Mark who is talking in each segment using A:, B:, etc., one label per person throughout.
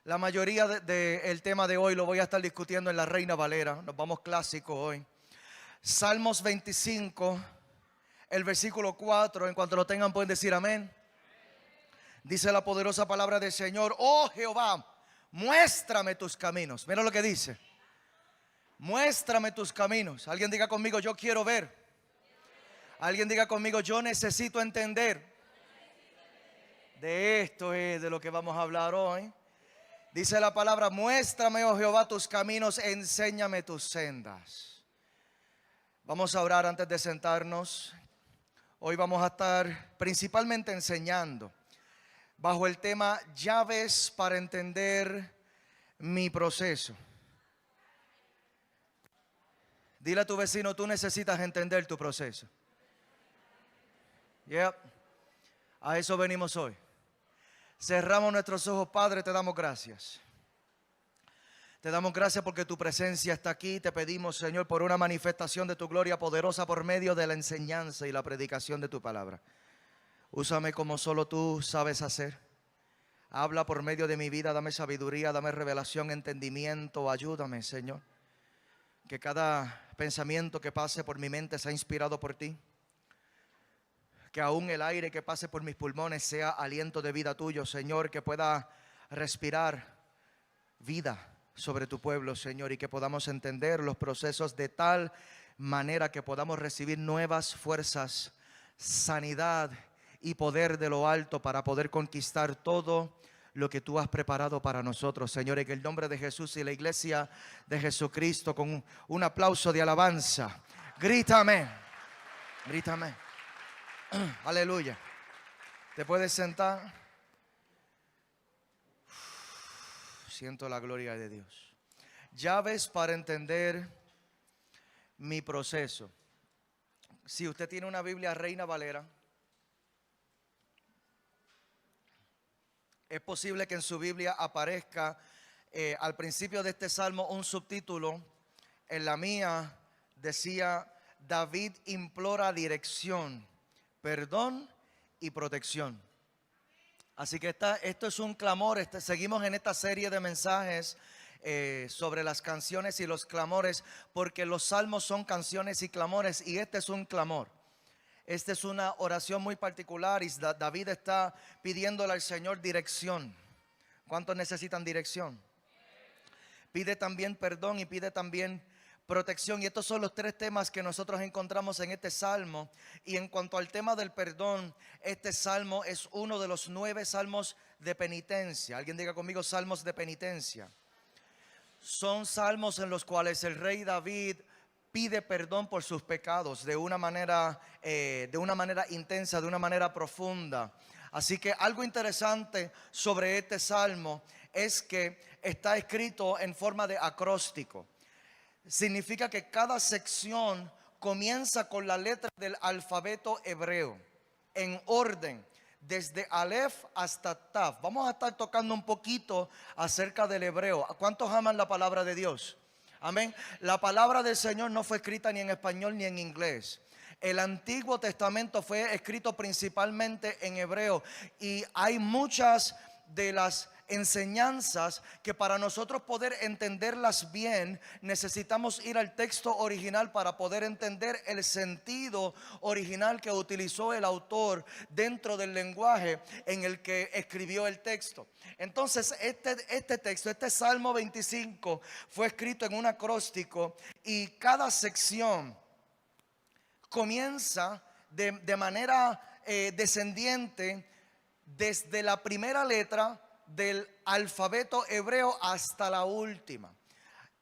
A: La mayoría del tema de hoy lo voy a estar discutiendo en la Reina Valera. Nos vamos clásico hoy. Salmos 25, el versículo 4. En cuanto lo tengan pueden decir amén. Dice la poderosa palabra del Señor: oh Jehová, muéstrame tus caminos. Mira lo que dice: muéstrame tus caminos. Alguien diga conmigo: yo quiero ver. Alguien diga conmigo: yo necesito entender. De esto es de lo que vamos a hablar hoy. Dice la palabra: muéstrame, oh Jehová, tus caminos, enséñame tus sendas. Vamos a orar antes de sentarnos. Hoy vamos a estar principalmente enseñando bajo el tema llaves para entender mi proceso. Dile a tu vecino: tú necesitas entender tu proceso. Yep. A eso venimos hoy. Cerramos nuestros ojos. Padre, te damos gracias. Te damos gracias porque tu presencia está aquí. Te pedimos, Señor, por una manifestación de tu gloria poderosa por medio de la enseñanza y la predicación de tu palabra. Úsame como solo tú sabes hacer. Habla por medio de mi vida. Dame sabiduría, dame revelación, entendimiento. Ayúdame, Señor. Que cada pensamiento que pase por mi mente sea inspirado por ti. Que aún el aire que pase por mis pulmones sea aliento de vida tuyo, Señor. Que pueda respirar vida sobre tu pueblo, Señor. Y que podamos entender los procesos de tal manera que podamos recibir nuevas fuerzas, sanidad y poder de lo alto para poder conquistar todo lo que tú has preparado para nosotros, Señor. En el nombre de Jesús y la iglesia de Jesucristo, con un aplauso de alabanza, grítame, grítame. Aleluya. Te puedes sentar. Siento la gloria de Dios. Llaves para entender mi proceso. Si usted tiene una Biblia Reina Valera, es posible que en su Biblia aparezca al principio de este salmo un subtítulo. En la mía decía: David implora dirección, perdón y protección. Así que esto es un clamor. Seguimos en esta serie de mensajes sobre las canciones y los clamores, porque los salmos son canciones y clamores, y este es un clamor. Esta es una oración muy particular y David está pidiéndole al Señor dirección. ¿Cuántos necesitan dirección? Pide también perdón y pide también protección. Y estos son los tres temas que nosotros encontramos en este salmo. Y en cuanto al tema del perdón, este salmo es uno de los 9 salmos de penitencia. Alguien diga conmigo: salmos de penitencia. Son salmos en los cuales el rey David pide perdón por sus pecados de una manera intensa, de una manera profunda. Así que algo interesante sobre este salmo es que está escrito en forma de acróstico. Significa que cada sección comienza con la letra del alfabeto hebreo, en orden, desde Aleph hasta Tav. Vamos a estar tocando un poquito acerca del hebreo. ¿Cuántos aman la palabra de Dios? Amén. La palabra del Señor no fue escrita ni en español ni en inglés. El Antiguo Testamento fue escrito principalmente en hebreo, y hay muchas de las enseñanzas que para nosotros poder entenderlas bien necesitamos ir al texto original para poder entender el sentido original que utilizó el autor dentro del lenguaje en el que escribió el texto. Entonces este texto, este Salmo 25, fue escrito en un acróstico, y cada sección comienza de manera descendiente desde la primera letra del alfabeto hebreo hasta la última.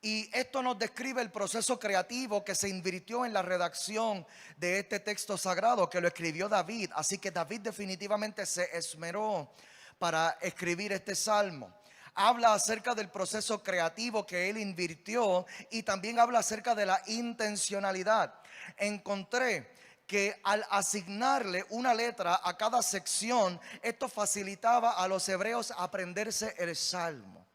A: Y esto nos describe el proceso creativo que se invirtió en la redacción de este texto sagrado, que lo escribió David. Así que David definitivamente se esmeró para escribir este salmo. Habla acerca del proceso creativo que él invirtió, y también habla acerca de la intencionalidad. Encontré que al asignarle una letra a cada sección, esto facilitaba a los hebreos aprenderse el salmo.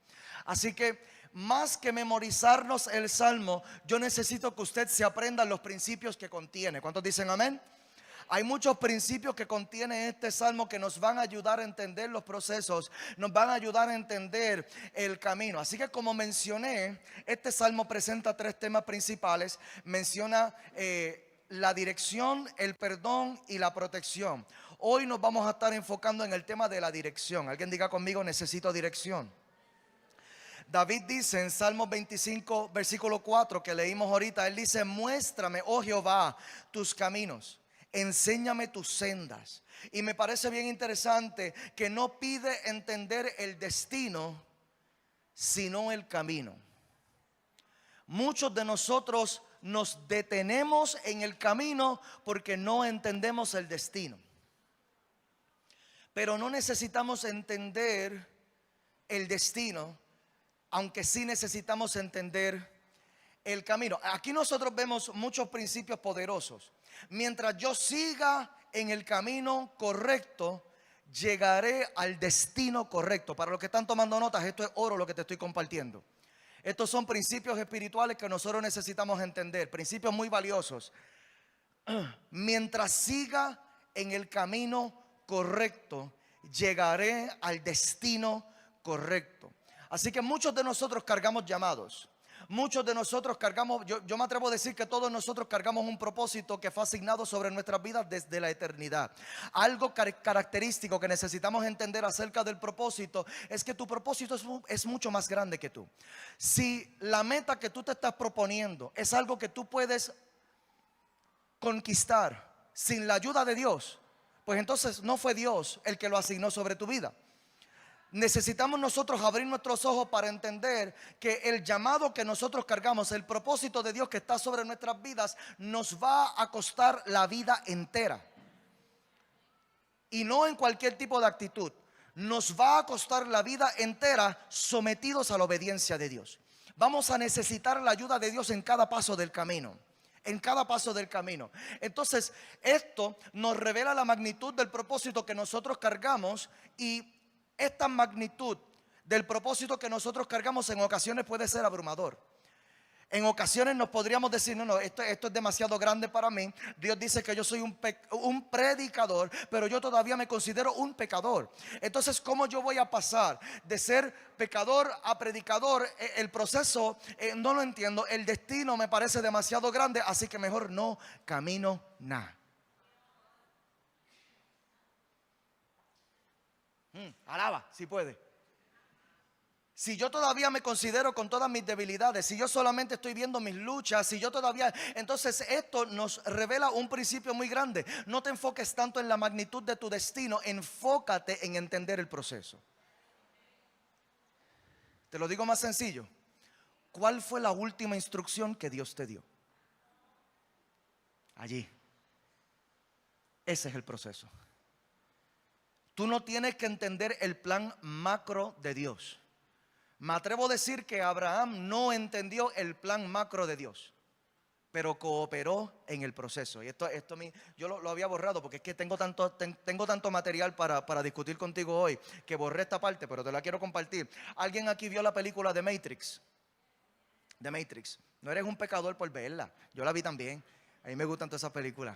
A: Así que más que memorizarnos el salmo, yo necesito que usted se aprenda los principios que contiene. ¿Cuántos dicen amén? Hay muchos principios que contiene este salmo que nos van a ayudar a entender los procesos, nos van a ayudar a entender el camino. Así que, como mencioné, este salmo presenta tres temas principales. Menciona la dirección, el perdón y la protección. Hoy nos vamos a estar enfocando en el tema de la dirección. Alguien diga conmigo: necesito dirección. David dice en Salmos 25, versículo 4, que leímos ahorita, él dice: muéstrame, oh Jehová, tus caminos, enséñame tus sendas. Y me parece bien interesante que no pide entender el destino, sino el camino. Muchos de nosotros nos detenemos en el camino porque no entendemos el destino. Pero no necesitamos entender el destino, aunque sí necesitamos entender el camino. Aquí nosotros vemos muchos principios poderosos. Mientras yo siga en el camino correcto, llegaré al destino correcto. Para los que están tomando notas, esto es oro lo que te estoy compartiendo. Estos son principios espirituales que nosotros necesitamos entender, principios muy valiosos. Mientras siga en el camino correcto, llegaré al destino correcto. Así que muchos de nosotros cargamos llamados. Muchos de nosotros cargamos, yo me atrevo a decir que todos nosotros cargamos un propósito que fue asignado sobre nuestras vidas desde la eternidad. Algo característico que necesitamos entender acerca del propósito es que tu propósito es mucho más grande que tú. Si la meta que tú te estás proponiendo es algo que tú puedes conquistar sin la ayuda de Dios, pues entonces no fue Dios el que lo asignó sobre tu vida. Necesitamos nosotros abrir nuestros ojos para entender que el llamado que nosotros cargamos, el propósito de Dios que está sobre nuestras vidas, nos va a costar la vida entera. Y no en cualquier tipo de actitud. Nos va a costar la vida entera sometidos a la obediencia de Dios. Vamos a necesitar la ayuda de Dios en cada paso del camino. En cada paso del camino. Entonces, esto nos revela la magnitud del propósito que nosotros cargamos, y esta magnitud del propósito que nosotros cargamos en ocasiones puede ser abrumador. En ocasiones nos podríamos decir: no, esto es demasiado grande para mí. Dios dice que yo soy un predicador, pero yo todavía me considero un pecador. Entonces, ¿cómo yo voy a pasar de ser pecador a predicador? El proceso no lo entiendo. El destino me parece demasiado grande, así que mejor no camino nada. Alaba, si puede. Si yo todavía me considero con todas mis debilidades, si yo solamente estoy viendo mis luchas, si yo todavía... Entonces esto nos revela un principio muy grande. No te enfoques tanto en la magnitud de tu destino, enfócate en entender el proceso. Te lo digo más sencillo. ¿Cuál fue la última instrucción que Dios te dio? Allí. Ese es el proceso. Tú no tienes que entender el plan macro de Dios. Me atrevo a decir que Abraham no entendió el plan macro de Dios, pero cooperó en el proceso. Y esto yo lo había borrado porque es que tengo tanto material para discutir contigo hoy, que borré esta parte, pero te la quiero compartir. ¿Alguien aquí vio la película de Matrix? De Matrix. No eres un pecador por verla. Yo la vi también. A mí me gustan todas esas películas.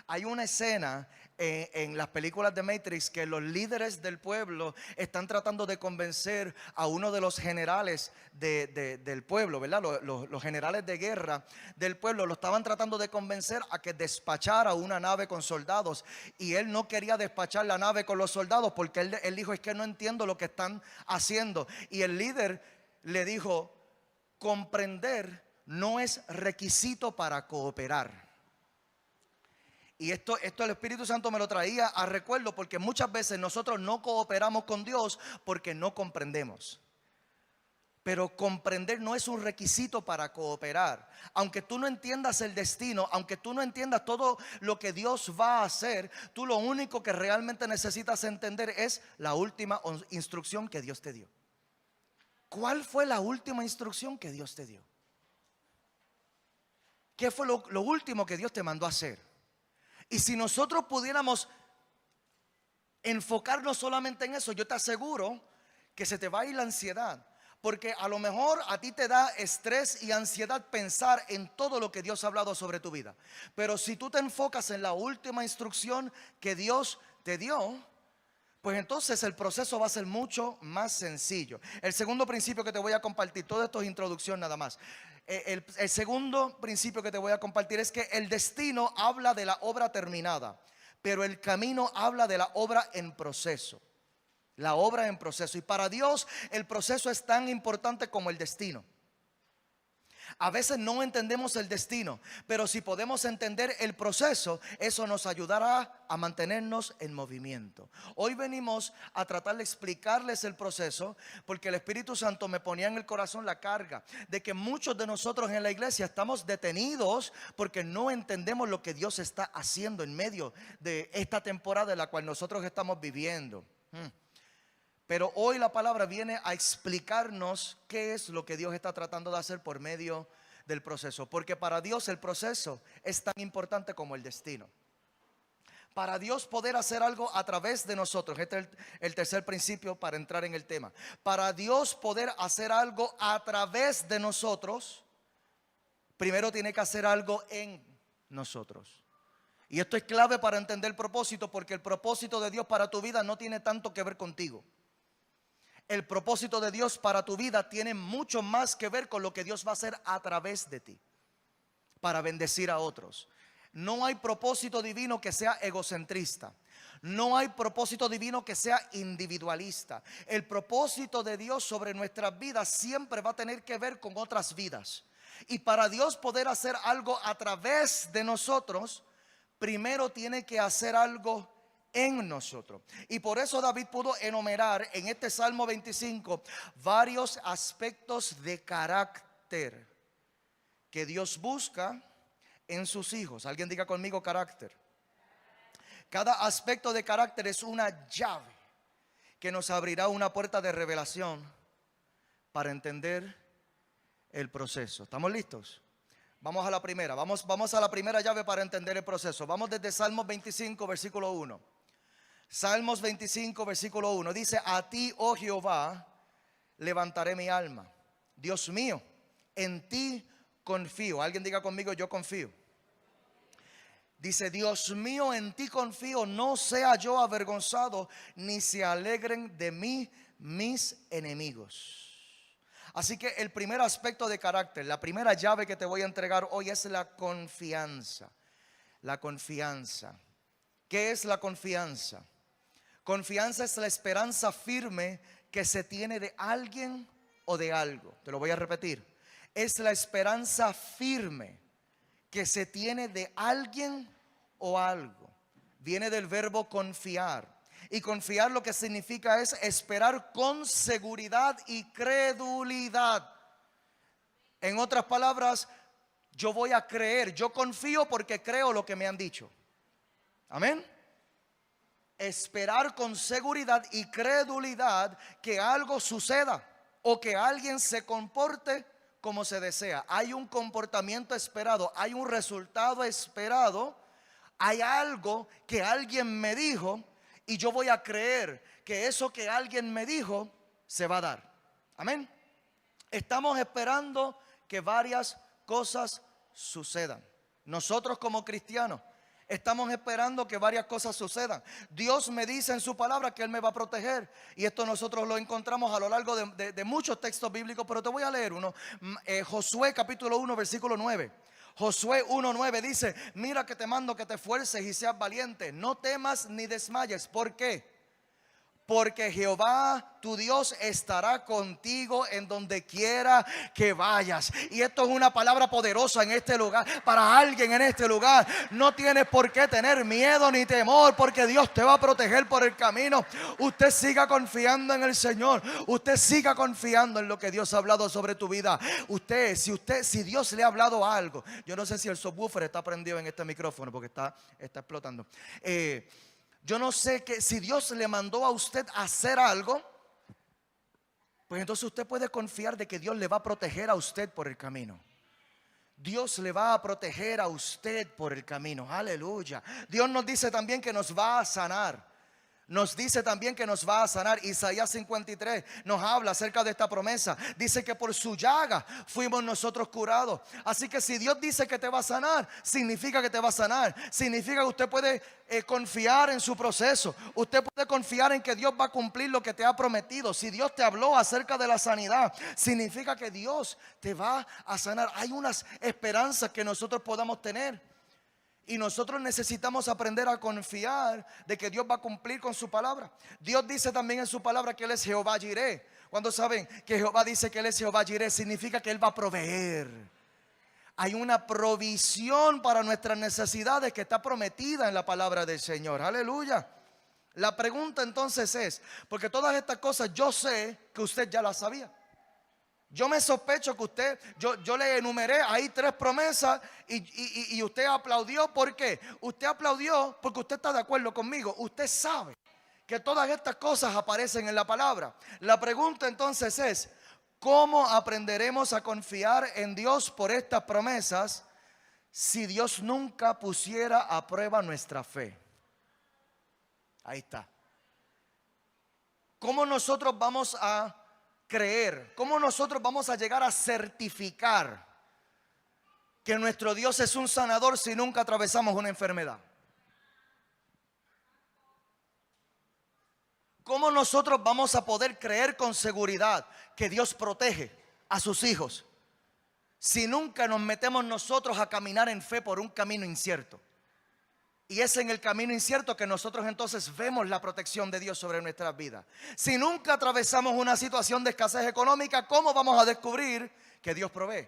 A: Hay una escena en las películas de Matrix que los líderes del pueblo están tratando de convencer a uno de los generales del pueblo, ¿verdad? Los generales de guerra del pueblo lo estaban tratando de convencer a que despachara una nave con soldados, y él no quería despachar la nave con los soldados porque él dijo: es que no entiendo lo que están haciendo. Y el líder le dijo: comprender no es requisito para cooperar. Y esto el Espíritu Santo me lo traía a recuerdo, porque muchas veces nosotros no cooperamos con Dios porque no comprendemos. Pero comprender no es un requisito para cooperar. Aunque tú no entiendas el destino, aunque tú no entiendas todo lo que Dios va a hacer, tú lo único que realmente necesitas entender es la última instrucción que Dios te dio. ¿Cuál fue la última instrucción que Dios te dio? ¿Qué fue lo último que Dios te mandó a hacer? Y si nosotros pudiéramos enfocarnos solamente en eso, yo te aseguro que se te va a ir la ansiedad. Porque a lo mejor a ti te da estrés y ansiedad pensar en todo lo que Dios ha hablado sobre tu vida. Pero si tú te enfocas en la última instrucción que Dios te dio, pues entonces el proceso va a ser mucho más sencillo. El segundo principio que te voy a compartir, todo esto es introducción nada más. El segundo principio que te voy a compartir es que el destino habla de la obra terminada, pero el camino habla de la obra en proceso. La obra en proceso. Y para Dios el proceso es tan importante como el destino. A veces no entendemos el destino, pero si podemos entender el proceso, eso nos ayudará a mantenernos en movimiento. Hoy venimos a tratar de explicarles el proceso, porque el Espíritu Santo me ponía en el corazón la carga de que muchos de nosotros en la iglesia estamos detenidos porque no entendemos lo que Dios está haciendo en medio de esta temporada en la cual nosotros estamos viviendo. Pero hoy la palabra viene a explicarnos qué es lo que Dios está tratando de hacer por medio del proceso. Porque para Dios el proceso es tan importante como el destino. Para Dios poder hacer algo a través de nosotros, este es el tercer principio para entrar en el tema. Para Dios poder hacer algo a través de nosotros, primero tiene que hacer algo en nosotros. Y esto es clave para entender el propósito, porque el propósito de Dios para tu vida no tiene tanto que ver contigo. El propósito de Dios para tu vida tiene mucho más que ver con lo que Dios va a hacer a través de ti para bendecir a otros. No hay propósito divino que sea egocentrista. No hay propósito divino que sea individualista. El propósito de Dios sobre nuestras vidas siempre va a tener que ver con otras vidas. Y para Dios poder hacer algo a través de nosotros, primero tiene que hacer algo en nosotros. Y por eso David pudo enumerar en este Salmo 25 varios aspectos de carácter que Dios busca en sus hijos. Alguien diga conmigo carácter. Cada aspecto de carácter es una llave que nos abrirá una puerta de revelación para entender el proceso. ¿Estamos listos? Vamos a la primera. Vamos a la primera llave para entender el proceso. Vamos desde Salmos 25, versículo 1. Salmos 25, versículo 1. Dice: a ti, oh Jehová, levantaré mi alma. Dios mío, en ti confío. Alguien diga conmigo: yo confío. Dice: Dios mío, en ti confío, no sea yo avergonzado, ni se alegren de mí mis enemigos. Así que el primer aspecto de carácter, la primera llave que te voy a entregar hoy es la confianza. La confianza. ¿Qué es la confianza? Confianza es la esperanza firme que se tiene de alguien o de algo. Te lo voy a repetir. Es la esperanza firme que se tiene de alguien o algo. Viene del verbo confiar. Y confiar lo que significa es esperar con seguridad y credulidad. En otras palabras, yo voy a creer. Yo confío porque creo lo que me han dicho. Amén. Esperar con seguridad y credulidad que algo suceda o que alguien se comporte como se desea. Hay un comportamiento esperado, hay un resultado esperado, hay algo que alguien me dijo y yo voy a creer que eso que alguien me dijo se va a dar. Amén. Estamos esperando que varias cosas sucedan. Nosotros como cristianos estamos esperando que varias cosas sucedan. Dios me dice en su palabra que Él me va a proteger. Y esto nosotros lo encontramos a lo largo de muchos textos bíblicos. Pero te voy a leer uno. Josué capítulo 1 versículo 9. Josué 1:9 dice: mira que te mando que te esfuerces y seas valiente. No temas ni desmayes. ¿Por qué? Porque Jehová tu Dios estará contigo en donde quiera que vayas. Y esto es una palabra poderosa en este lugar. Para alguien en este lugar, no tienes por qué tener miedo ni temor, porque Dios te va a proteger por el camino. Usted siga confiando en el Señor. Usted siga confiando en lo que Dios ha hablado sobre tu vida. Si Dios le ha hablado algo, yo no sé si el subwoofer está prendido en este micrófono porque está explotando. Yo no sé que si Dios le mandó a usted a hacer algo, pues entonces usted puede confiar de que Dios le va a proteger a usted por el camino. Dios le va a proteger a usted por el camino. Aleluya. Dios nos dice también que nos va a sanar. Nos dice también que nos va a sanar. Isaías 53 nos habla acerca de esta promesa. Dice que por su llaga fuimos nosotros curados. Así que si Dios dice que te va a sanar, significa que te va a sanar. Significa que usted puede confiar en su proceso. Usted puede confiar en que Dios va a cumplir lo que te ha prometido. Si Dios te habló acerca de la sanidad, significa que Dios te va a sanar. Hay unas esperanzas que nosotros podamos tener. Y nosotros necesitamos aprender a confiar de que Dios va a cumplir con su palabra. Dios dice también en su palabra que Él es Jehová Jireh. Cuando saben que Jehová dice que Él es Jehová Jireh, significa que Él va a proveer. Hay una provisión para nuestras necesidades que está prometida en la palabra del Señor. Aleluya. La pregunta entonces es, porque todas estas cosas yo sé que usted ya las sabía. Yo me sospecho que usted, yo le enumeré ahí 3 promesas y usted aplaudió. ¿Por qué? Usted aplaudió porque usted está de acuerdo conmigo. Usted sabe que todas estas cosas aparecen en la palabra. La pregunta entonces es, ¿cómo aprenderemos a confiar en Dios por estas promesas si Dios nunca pusiera a prueba nuestra fe? Ahí está. ¿Cómo nosotros vamos a creer? ¿Cómo nosotros vamos a llegar a certificar que nuestro Dios es un sanador si nunca atravesamos una enfermedad? ¿Cómo nosotros vamos a poder creer con seguridad que Dios protege a sus hijos si nunca nos metemos nosotros a caminar en fe por un camino incierto? Y es en el camino incierto que nosotros entonces vemos la protección de Dios sobre nuestras vidas. Si nunca atravesamos una situación de escasez económica, ¿cómo vamos a descubrir que Dios provee?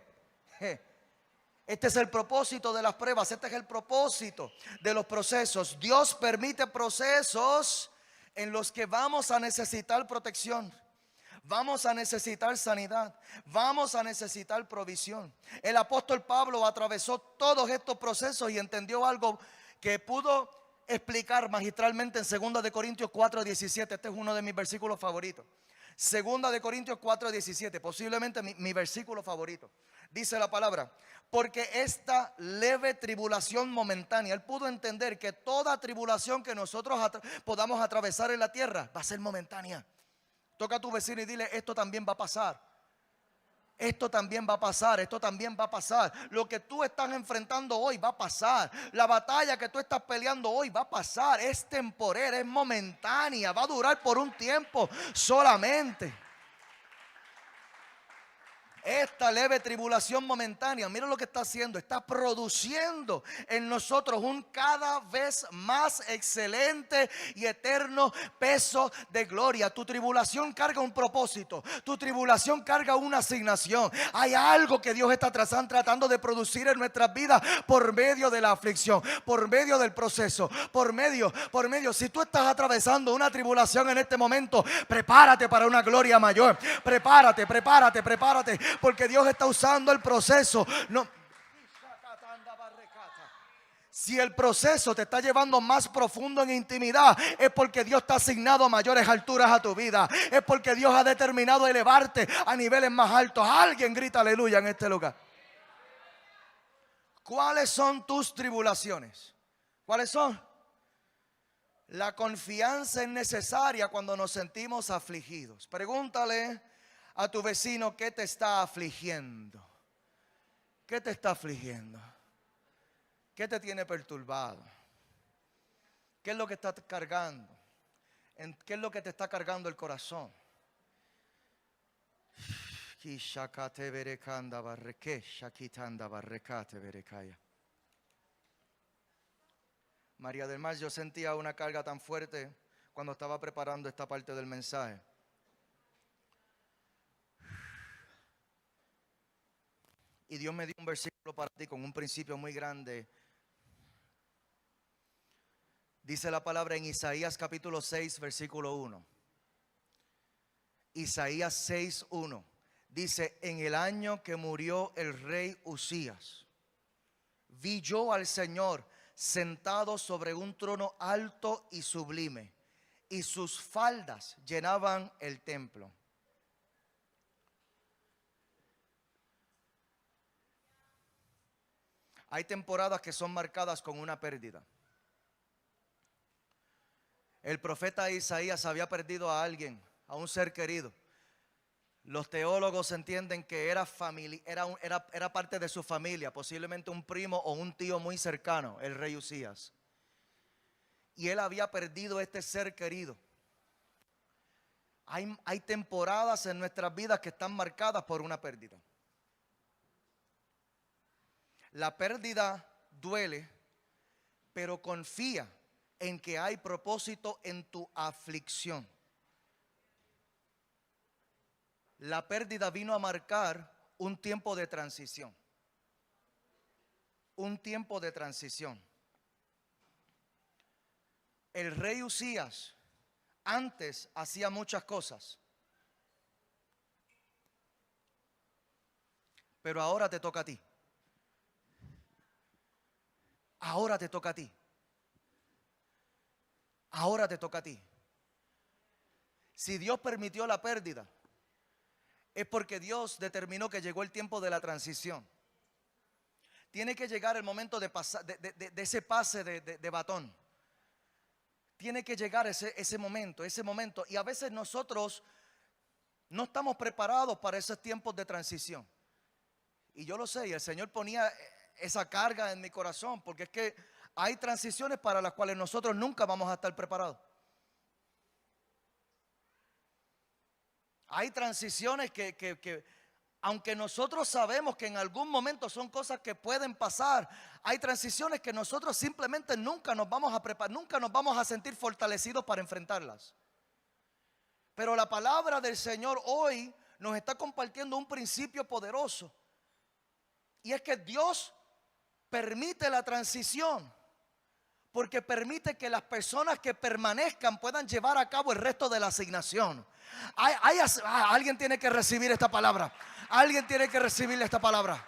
A: Este es el propósito de las pruebas. Este es el propósito de los procesos. Dios permite procesos en los que vamos a necesitar protección. Vamos a necesitar sanidad. Vamos a necesitar provisión. El apóstol Pablo atravesó todos estos procesos y entendió algo que pudo explicar magistralmente en 2 de Corintios 4:17. Este es uno de mis versículos favoritos. 2 de Corintios 4:17, posiblemente mi versículo favorito. Dice la palabra: porque esta leve tribulación momentánea. Él pudo entender que toda tribulación que nosotros podamos atravesar en la tierra va a ser momentánea. Toca a tu vecino y dile: esto también va a pasar. Esto también va a pasar, esto también va a pasar. Lo que tú estás enfrentando hoy va a pasar. La batalla que tú estás peleando hoy va a pasar. Es temporera, es momentánea, va a durar por un tiempo solamente. Esta leve tribulación momentánea, mira lo que está haciendo. Está produciendo en nosotros un cada vez más excelente y eterno peso de gloria. Tu tribulación carga un propósito. Tu tribulación carga una asignación. Hay algo que Dios está tratando de producir en nuestras vidas por medio de la aflicción, por medio del proceso, por medio. Si tú estás atravesando una tribulación en este momento, prepárate para una gloria mayor. Prepárate. Porque Dios está usando el proceso. No. Si el proceso te está llevando más profundo en intimidad, es porque Dios te ha asignado mayores alturas a tu vida. Es porque Dios ha determinado elevarte a niveles más altos. Alguien grita aleluya en este lugar. ¿Cuáles son tus tribulaciones? ¿Cuáles son? La confianza es necesaria cuando nos sentimos afligidos. Pregúntale a tu vecino: ¿qué te está afligiendo? ¿Qué te está afligiendo? ¿Qué te tiene perturbado? ¿Qué es lo que estás cargando? ¿Qué es lo que te está cargando el corazón? María del Mar, yo sentía una carga tan fuerte cuando estaba preparando esta parte del mensaje. Y Dios me dio un versículo para ti con un principio muy grande. Dice la palabra en Isaías capítulo 6, versículo 1. Isaías 6:1. Dice: en el año que murió el rey Usías, vi yo al Señor sentado sobre un trono alto y sublime, y sus faldas llenaban el templo. Hay temporadas que son marcadas con una pérdida. El profeta Isaías había perdido a alguien, a un ser querido. Los teólogos entienden que era parte de su familia, posiblemente un primo o un tío muy cercano, el rey Usías. Y él había perdido este ser querido. Hay temporadas en nuestras vidas que están marcadas por una pérdida. La pérdida duele, pero confía en que hay propósito en tu aflicción. La pérdida vino a marcar un tiempo de transición. Un tiempo de transición. El rey Usías antes hacía muchas cosas, pero ahora te toca a ti. Ahora te toca a ti. Ahora te toca a ti. Si Dios permitió la pérdida, es porque Dios determinó que llegó el tiempo de la transición. Tiene que llegar el momento de ese pase de batón. Tiene que llegar ese momento. Y a veces nosotros no estamos preparados para esos tiempos de transición. Y yo lo sé, y el Señor ponía esa carga en mi corazón, porque es que hay transiciones para las cuales nosotros nunca vamos a estar preparados. Hay transiciones que aunque nosotros sabemos que en algún momento son cosas que pueden pasar, hay transiciones que nosotros simplemente nunca nos vamos a preparar, nunca nos vamos a sentir fortalecidos para enfrentarlas. Pero la palabra del Señor hoy nos está compartiendo un principio poderoso. Y es que Dios permite la transición porque permite que las personas que permanezcan puedan llevar a cabo el resto de la asignación. Alguien tiene que recibir esta palabra. Alguien tiene que recibir esta palabra.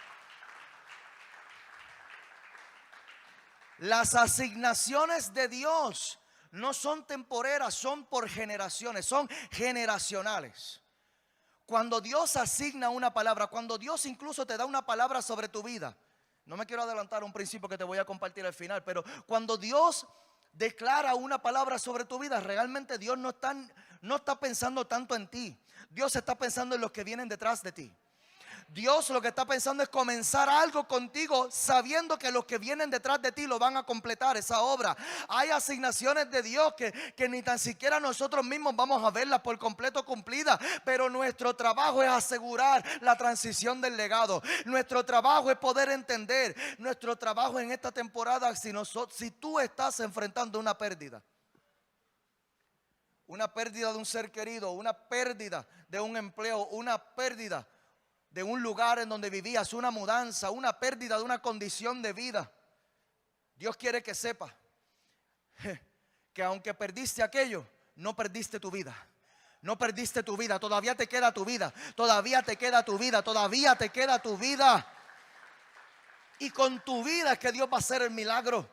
A: Las asignaciones de Dios no son temporeras, son por generaciones, son generacionales. Cuando Dios asigna una palabra, cuando Dios incluso te da una palabra sobre tu vida, no me quiero adelantar a un principio que te voy a compartir al final, pero cuando Dios declara una palabra sobre tu vida, realmente Dios no está pensando tanto en ti. Dios está pensando en los que vienen detrás de ti. Dios lo que está pensando es comenzar algo contigo, sabiendo que los que vienen detrás de ti lo van a completar esa obra. Hay asignaciones de Dios que ni tan siquiera nosotros mismos vamos a verlas por completo cumplidas, pero nuestro trabajo es asegurar la transición del legado. Nuestro trabajo es poder entender. Nuestro trabajo en esta temporada, si tú estás enfrentando una pérdida de un ser querido, una pérdida de un empleo, una pérdida de un lugar en donde vivías, una mudanza, una pérdida de una condición de vida, Dios quiere que sepa que aunque perdiste aquello, no perdiste tu vida. No perdiste tu vida, todavía te queda tu vida, todavía te queda tu vida, todavía te queda tu vida. Y con tu vida es que Dios va a hacer el milagro.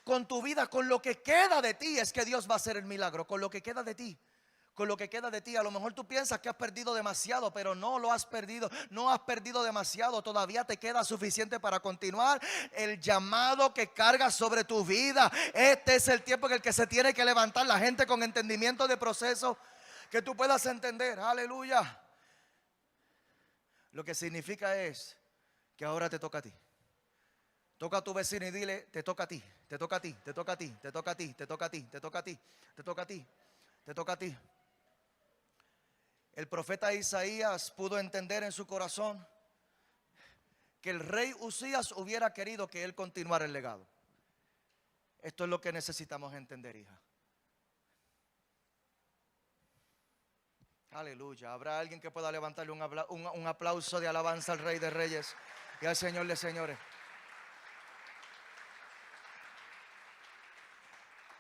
A: Con tu vida, con lo que queda de ti es que Dios va a hacer el milagro. Con lo que queda de ti. Con lo que queda de ti. A lo mejor tú piensas que has perdido demasiado, pero no lo has perdido. No has perdido demasiado. Todavía te queda suficiente para continuar el llamado que cargas sobre tu vida. Este es el tiempo en el que se tiene que levantar la gente con entendimiento de proceso, que tú puedas entender. Aleluya. Lo que significa es que ahora te toca a ti. Toca a tu vecino y dile: te toca a ti, te toca a ti, te toca a ti, te toca a ti, te toca a ti, te toca a ti, te toca a ti, te toca a ti. El profeta Isaías pudo entender en su corazón que el rey Usías hubiera querido que él continuara el legado. Esto es lo que necesitamos entender, hija. Aleluya. ¿Habrá alguien que pueda levantarle un aplauso de alabanza al Rey de Reyes y al Señor de Señores?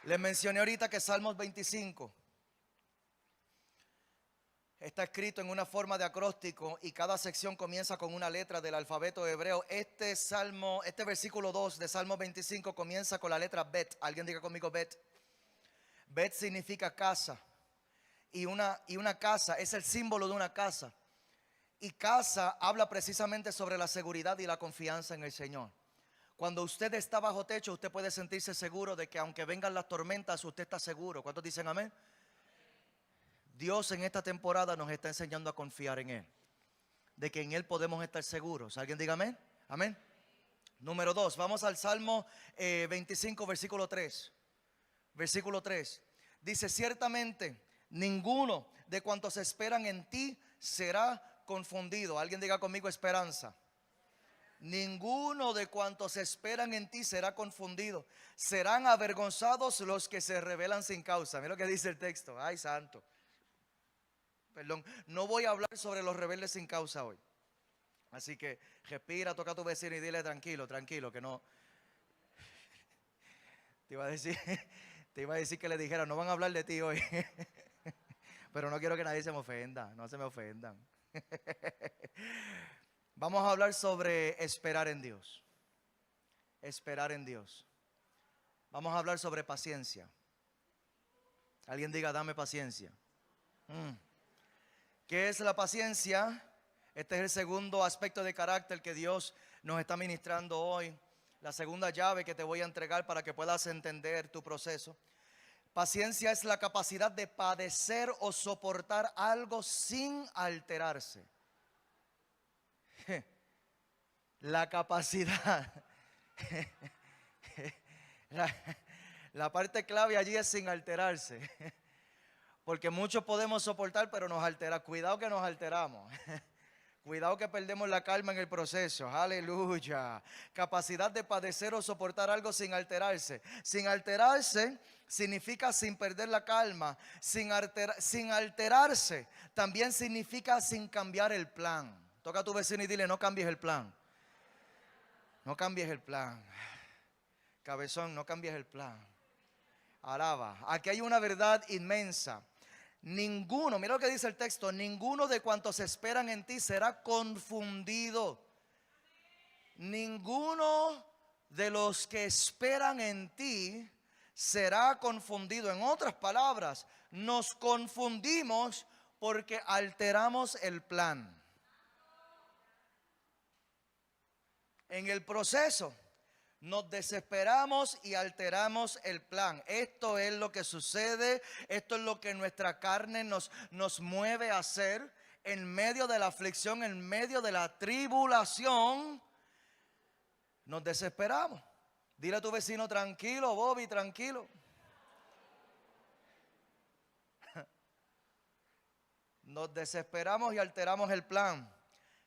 A: Les mencioné ahorita que Salmos 25 está escrito en una forma de acróstico y cada sección comienza con una letra del alfabeto hebreo. Este versículo 2 de Salmos 25 comienza con la letra Bet. Alguien diga conmigo Bet. Bet significa casa. Y una casa es el símbolo de una casa. Y casa habla precisamente sobre la seguridad y la confianza en el Señor. Cuando usted está bajo techo, usted puede sentirse seguro de que aunque vengan las tormentas, usted está seguro. ¿Cuántos dicen amén? Dios en esta temporada nos está enseñando a confiar en Él, de que en Él podemos estar seguros. ¿Alguien diga amén? Amén. Número 2, vamos al Salmo 25, versículo 3. Versículo 3. Dice, ciertamente ninguno de cuantos esperan en ti será confundido. Alguien diga conmigo esperanza. Ninguno de cuantos esperan en ti será confundido. Serán avergonzados los que se rebelan sin causa. Mira lo que dice el texto. Ay, santo. Perdón, no voy a hablar sobre los rebeldes sin causa hoy. Así que respira, toca a tu vecino y dile tranquilo, tranquilo, que no. Te iba a decir que le dijera, no van a hablar de ti hoy. Pero no quiero que nadie se me ofenda, no se me ofendan. Vamos a hablar sobre esperar en Dios. Esperar en Dios. Vamos a hablar sobre paciencia. Alguien diga, dame paciencia. ¿Qué es la paciencia? Este es el segundo aspecto de carácter que Dios nos está ministrando hoy. La segunda llave que te voy a entregar para que puedas entender tu proceso. Paciencia es la capacidad de padecer o soportar algo sin alterarse. La capacidad. La parte clave allí es sin alterarse. Porque muchos podemos soportar, pero nos altera. Cuidado que nos alteramos. Cuidado que perdemos la calma en el proceso. Aleluya. Capacidad de padecer o soportar algo sin alterarse. Sin alterarse significa sin perder la calma. Sin alterarse también significa sin cambiar el plan. Toca a tu vecino y dile, no cambies el plan. No cambies el plan. Cabezón, no cambies el plan. Alaba. Aquí hay una verdad inmensa. Ninguno, mira lo que dice el texto, ninguno de cuantos esperan en ti será confundido. Ninguno de los que esperan en ti será confundido. En otras palabras, nos confundimos porque alteramos el plan. En el proceso nos desesperamos y alteramos el plan. Esto es lo que sucede, esto es lo que nuestra carne nos mueve a hacer en medio de la aflicción, en medio de la tribulación. Nos desesperamos. Dile a tu vecino, tranquilo, Bobby, tranquilo. Nos desesperamos y alteramos el plan.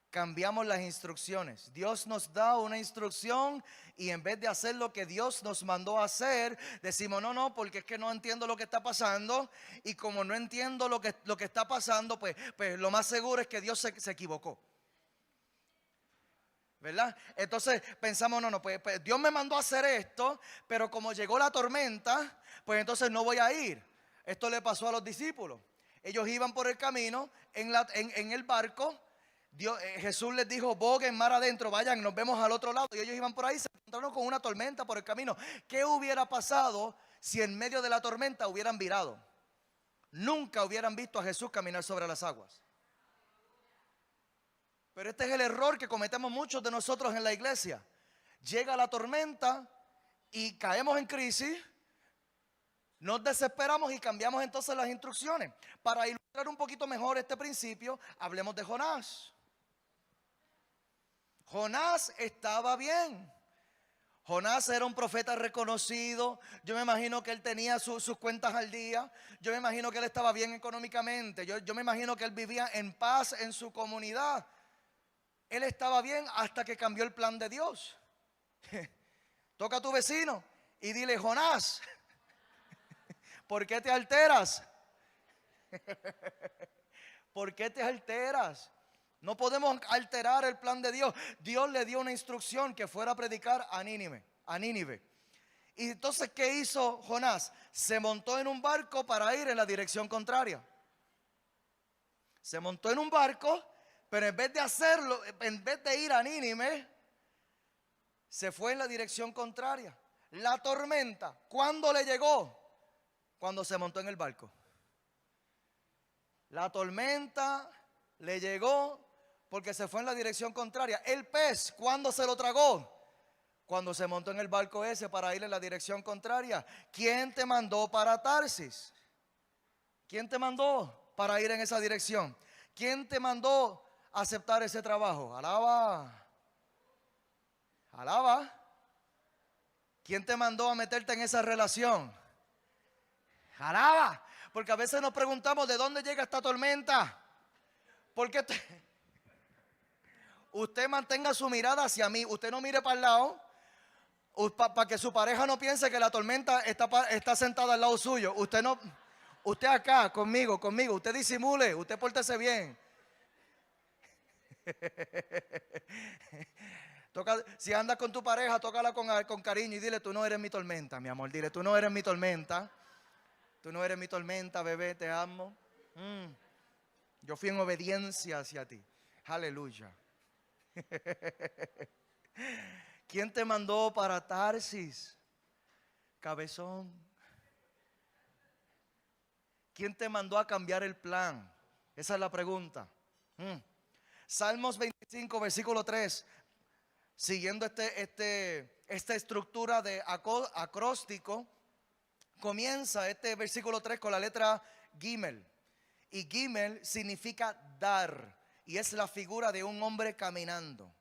A: Cambiamos las instrucciones. Dios nos da una instrucción y en vez de hacer lo que Dios nos mandó a hacer, decimos no, porque es que no entiendo lo que está pasando. Y como no entiendo lo que está pasando, pues lo más seguro es que Dios se equivocó, ¿verdad? Entonces pensamos, pues Dios me mandó a hacer esto, pero como llegó la tormenta, pues entonces no voy a ir. Esto le pasó a los discípulos. Ellos iban por el camino en el barco. Jesús les dijo, boguen mar adentro, vayan, nos vemos al otro lado. Y ellos iban por ahí, se encontraron con una tormenta por el camino. ¿Qué hubiera pasado si en medio de la tormenta hubieran virado? Nunca hubieran visto a Jesús caminar sobre las aguas. Pero este es el error que cometemos muchos de nosotros en la iglesia. Llega la tormenta y caemos en crisis. Nos desesperamos y cambiamos entonces las instrucciones. Para ilustrar un poquito mejor este principio, hablemos de Jonás. Jonás estaba bien. Jonás era un profeta reconocido. Yo me imagino que él tenía sus cuentas al día. Yo me imagino que él estaba bien económicamente. Yo me imagino que él vivía en paz en su comunidad. Él estaba bien hasta que cambió el plan de Dios. Toca a tu vecino y dile, Jonás, ¿por qué te alteras? ¿Por qué te alteras? No podemos alterar el plan de Dios. Dios le dio una instrucción que fuera a predicar a Nínive. Y entonces, ¿qué hizo Jonás? Se montó en un barco para ir en la dirección contraria. Se montó en un barco, pero en vez de hacerlo, en vez de ir a Nínive, se fue en la dirección contraria. La tormenta, ¿cuándo le llegó? Cuando se montó en el barco. La tormenta le llegó porque se fue en la dirección contraria. El pez, ¿cuándo se lo tragó? cuando se montó en el barco ese para ir en la dirección contraria? ¿Quién te mandó para Tarsis? ¿Quién te mandó para ir en esa dirección? ¿Quién te mandó a aceptar ese trabajo? Alaba. Alaba. ¿Quién te mandó a meterte en esa relación? Alaba. Porque a veces nos preguntamos, ¿de dónde llega esta tormenta? Porque usted mantenga su mirada hacia mí. Usted no mire para el lado, para que su pareja no piense que la tormenta está sentada al lado suyo. Usted acá, conmigo. Usted disimule, usted pórtese bien. Si andas con tu pareja, tócala con cariño y dile: tú no eres mi tormenta, mi amor. Dile: tú no eres mi tormenta. Tú no eres mi tormenta, bebé, te amo. Yo fui en obediencia hacia ti. Aleluya. ¿Quién te mandó para Tarsis, cabezón? ¿Quién te mandó a cambiar el plan? Esa es la pregunta. Salmos 25, versículo 3. Siguiendo esta estructura de acróstico, comienza este versículo 3 con la letra Gimel. Y Gimel significa dar. Y es la figura de un hombre caminando.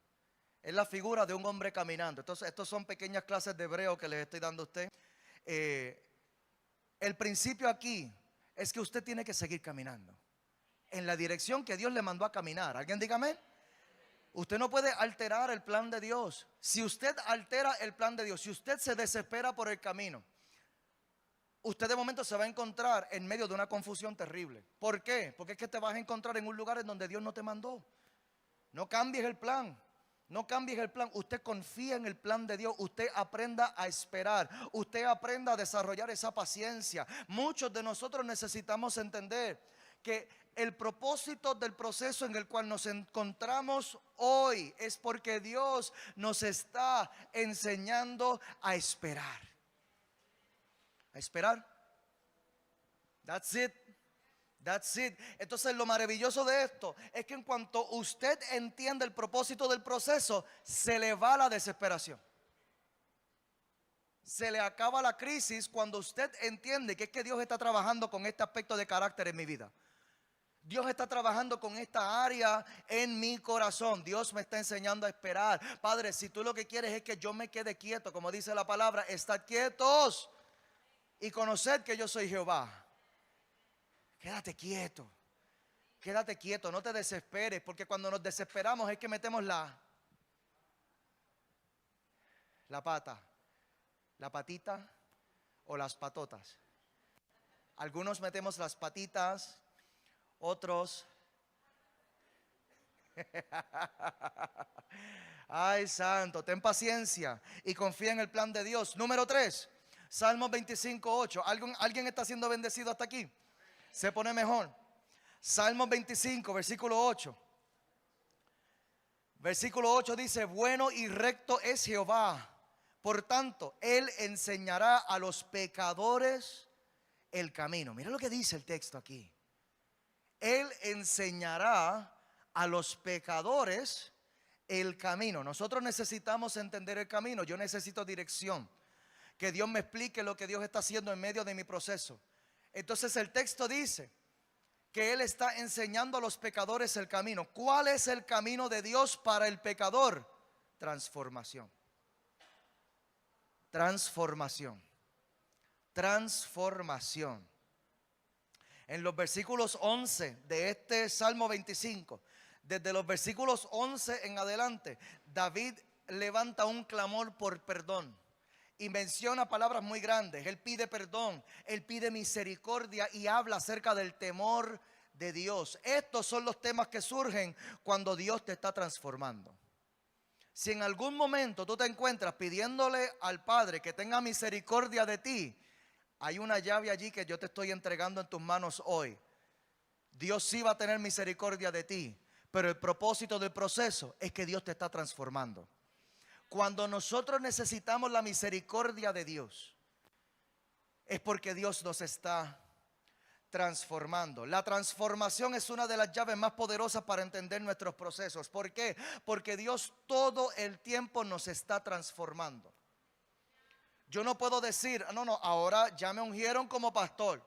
A: Es la figura de un hombre caminando. Entonces, estos son pequeñas clases de hebreo que les estoy dando a usted. El principio aquí es que usted tiene que seguir caminando en la dirección que Dios le mandó a caminar. ¿Alguien dígame? Usted no puede alterar el plan de Dios. Si usted altera el plan de Dios, si usted se desespera por el camino, usted de momento se va a encontrar en medio de una confusión terrible. ¿Por qué? Porque es que te vas a encontrar en un lugar en donde Dios no te mandó. No cambies el plan. No cambies el plan. Usted confía en el plan de Dios. Usted aprenda a esperar. Usted aprenda a desarrollar esa paciencia. Muchos de nosotros necesitamos entender que el propósito del proceso en el cual nos encontramos hoy es porque Dios nos está enseñando a esperar. A esperar. That's it. That's it. Entonces, lo maravilloso de esto es que en cuanto usted entiende el propósito del proceso, se le va la desesperación. Se le acaba la crisis cuando usted entiende que es que Dios está trabajando con este aspecto de carácter en mi vida. Dios está trabajando con esta área en mi corazón. Dios me está enseñando a esperar. Padre, si tú lo que quieres es que yo me quede quieto, como dice la palabra, estad quietos y conoced que yo soy Jehová. Quédate quieto, no te desesperes, porque cuando nos desesperamos es que metemos la patita o las patotas. Algunos metemos las patitas, otros. Ay, santo, ten paciencia y confía en el plan de Dios. Número 3, Salmos 25, 8. ¿Alguien está siendo bendecido hasta aquí? Se pone mejor. Salmos 25, versículo 8. Versículo 8 dice: bueno y recto es Jehová, por tanto, Él enseñará a los pecadores el camino. Mira lo que dice el texto aquí. Él enseñará a los pecadores el camino. Nosotros necesitamos entender el camino. Yo necesito dirección. Que Dios me explique lo que Dios está haciendo en medio de mi proceso. Entonces el texto dice que Él está enseñando a los pecadores el camino. ¿Cuál es el camino de Dios para el pecador? Transformación. Transformación. Transformación. En los versículos 11 de este Salmo 25, desde los versículos 11 en adelante, David levanta un clamor por perdón. Y menciona palabras muy grandes. Él pide perdón, él pide misericordia y habla acerca del temor de Dios. Estos son los temas que surgen cuando Dios te está transformando. Si en algún momento tú te encuentras pidiéndole al Padre que tenga misericordia de ti, hay una llave allí que yo te estoy entregando en tus manos hoy. Dios sí va a tener misericordia de ti, pero el propósito del proceso es que Dios te está transformando. Cuando nosotros necesitamos la misericordia de Dios, es porque Dios nos está transformando. La transformación es una de las llaves más poderosas para entender nuestros procesos. ¿Por qué? Porque Dios todo el tiempo nos está transformando. Yo no puedo decir, no, ahora ya me ungieron como pastor.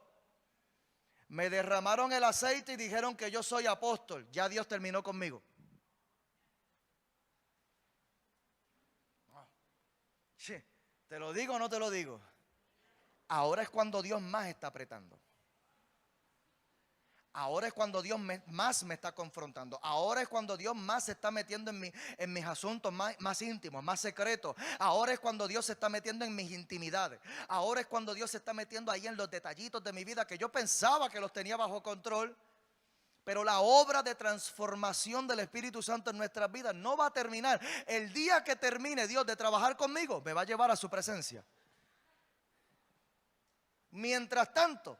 A: Me derramaron el aceite y dijeron que yo soy apóstol. Ya Dios terminó conmigo. Sí, ¿te lo digo o no te lo digo? Ahora es cuando Dios más está apretando. Ahora es cuando Dios más me está confrontando. Ahora es cuando Dios más se está metiendo en mis asuntos más íntimos, más secretos. Ahora es cuando Dios se está metiendo en mis intimidades. Ahora es cuando Dios se está metiendo ahí en los detallitos de mi vida que yo pensaba que los tenía bajo control. Pero la obra de transformación del Espíritu Santo en nuestras vidas no va a terminar. El día que termine Dios de trabajar conmigo, me va a llevar a su presencia. Mientras tanto,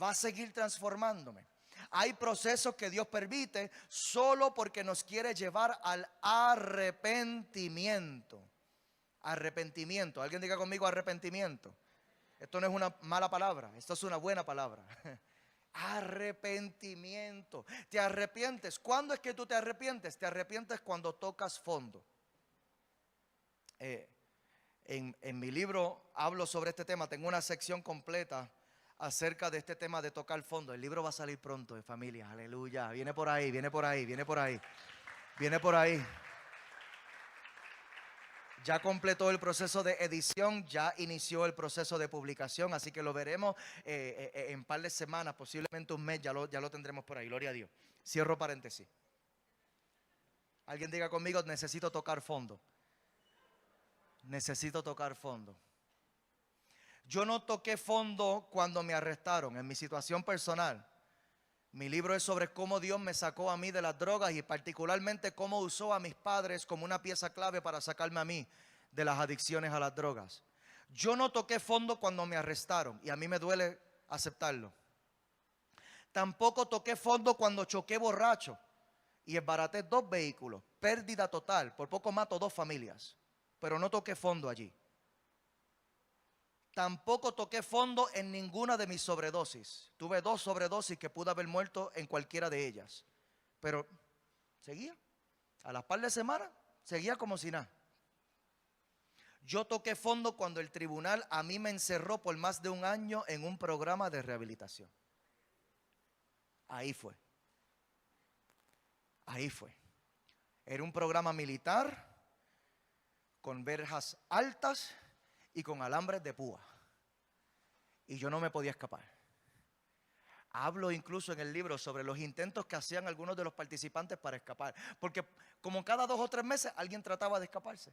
A: va a seguir transformándome. Hay procesos que Dios permite solo porque nos quiere llevar al arrepentimiento. Arrepentimiento. Alguien diga conmigo arrepentimiento. Esto no es una mala palabra, esto es una buena palabra. Arrepentimiento. Te arrepientes. ¿Cuándo es que tú te arrepientes? Te arrepientes cuando tocas fondo. En mi libro hablo sobre este tema. Tengo una sección completa acerca de este tema de tocar fondo. El libro va a salir pronto, familia. Aleluya. Viene por ahí, viene por ahí, viene por ahí. Viene por ahí. Ya completó el proceso de edición, ya inició el proceso de publicación, así que lo veremos en un par de semanas, posiblemente un mes, ya lo tendremos por ahí, gloria a Dios. Cierro paréntesis. Alguien diga conmigo, necesito tocar fondo. Necesito tocar fondo. Yo no toqué fondo cuando me arrestaron, en mi situación personal. Mi libro es sobre cómo Dios me sacó a mí de las drogas y particularmente cómo usó a mis padres como una pieza clave para sacarme a mí de las adicciones a las drogas. Yo no toqué fondo cuando me arrestaron y a mí me duele aceptarlo. Tampoco toqué fondo cuando choqué borracho y desbaraté 2 vehículos. Pérdida total, por poco mato 2 familias, pero no toqué fondo allí. Tampoco toqué fondo en ninguna de mis sobredosis. Tuve 2 sobredosis que pude haber muerto en cualquiera de ellas. Pero seguía. A las par de semanas, seguía como si nada. Yo toqué fondo cuando el tribunal a mí me encerró por más de 1 año en un programa de rehabilitación. Ahí fue. Ahí fue. Era un programa militar con verjas altas y con alambres de púa. Y yo no me podía escapar. Hablo incluso en el libro sobre los intentos que hacían algunos de los participantes para escapar. Porque como cada 2 o 3 meses alguien trataba de escaparse.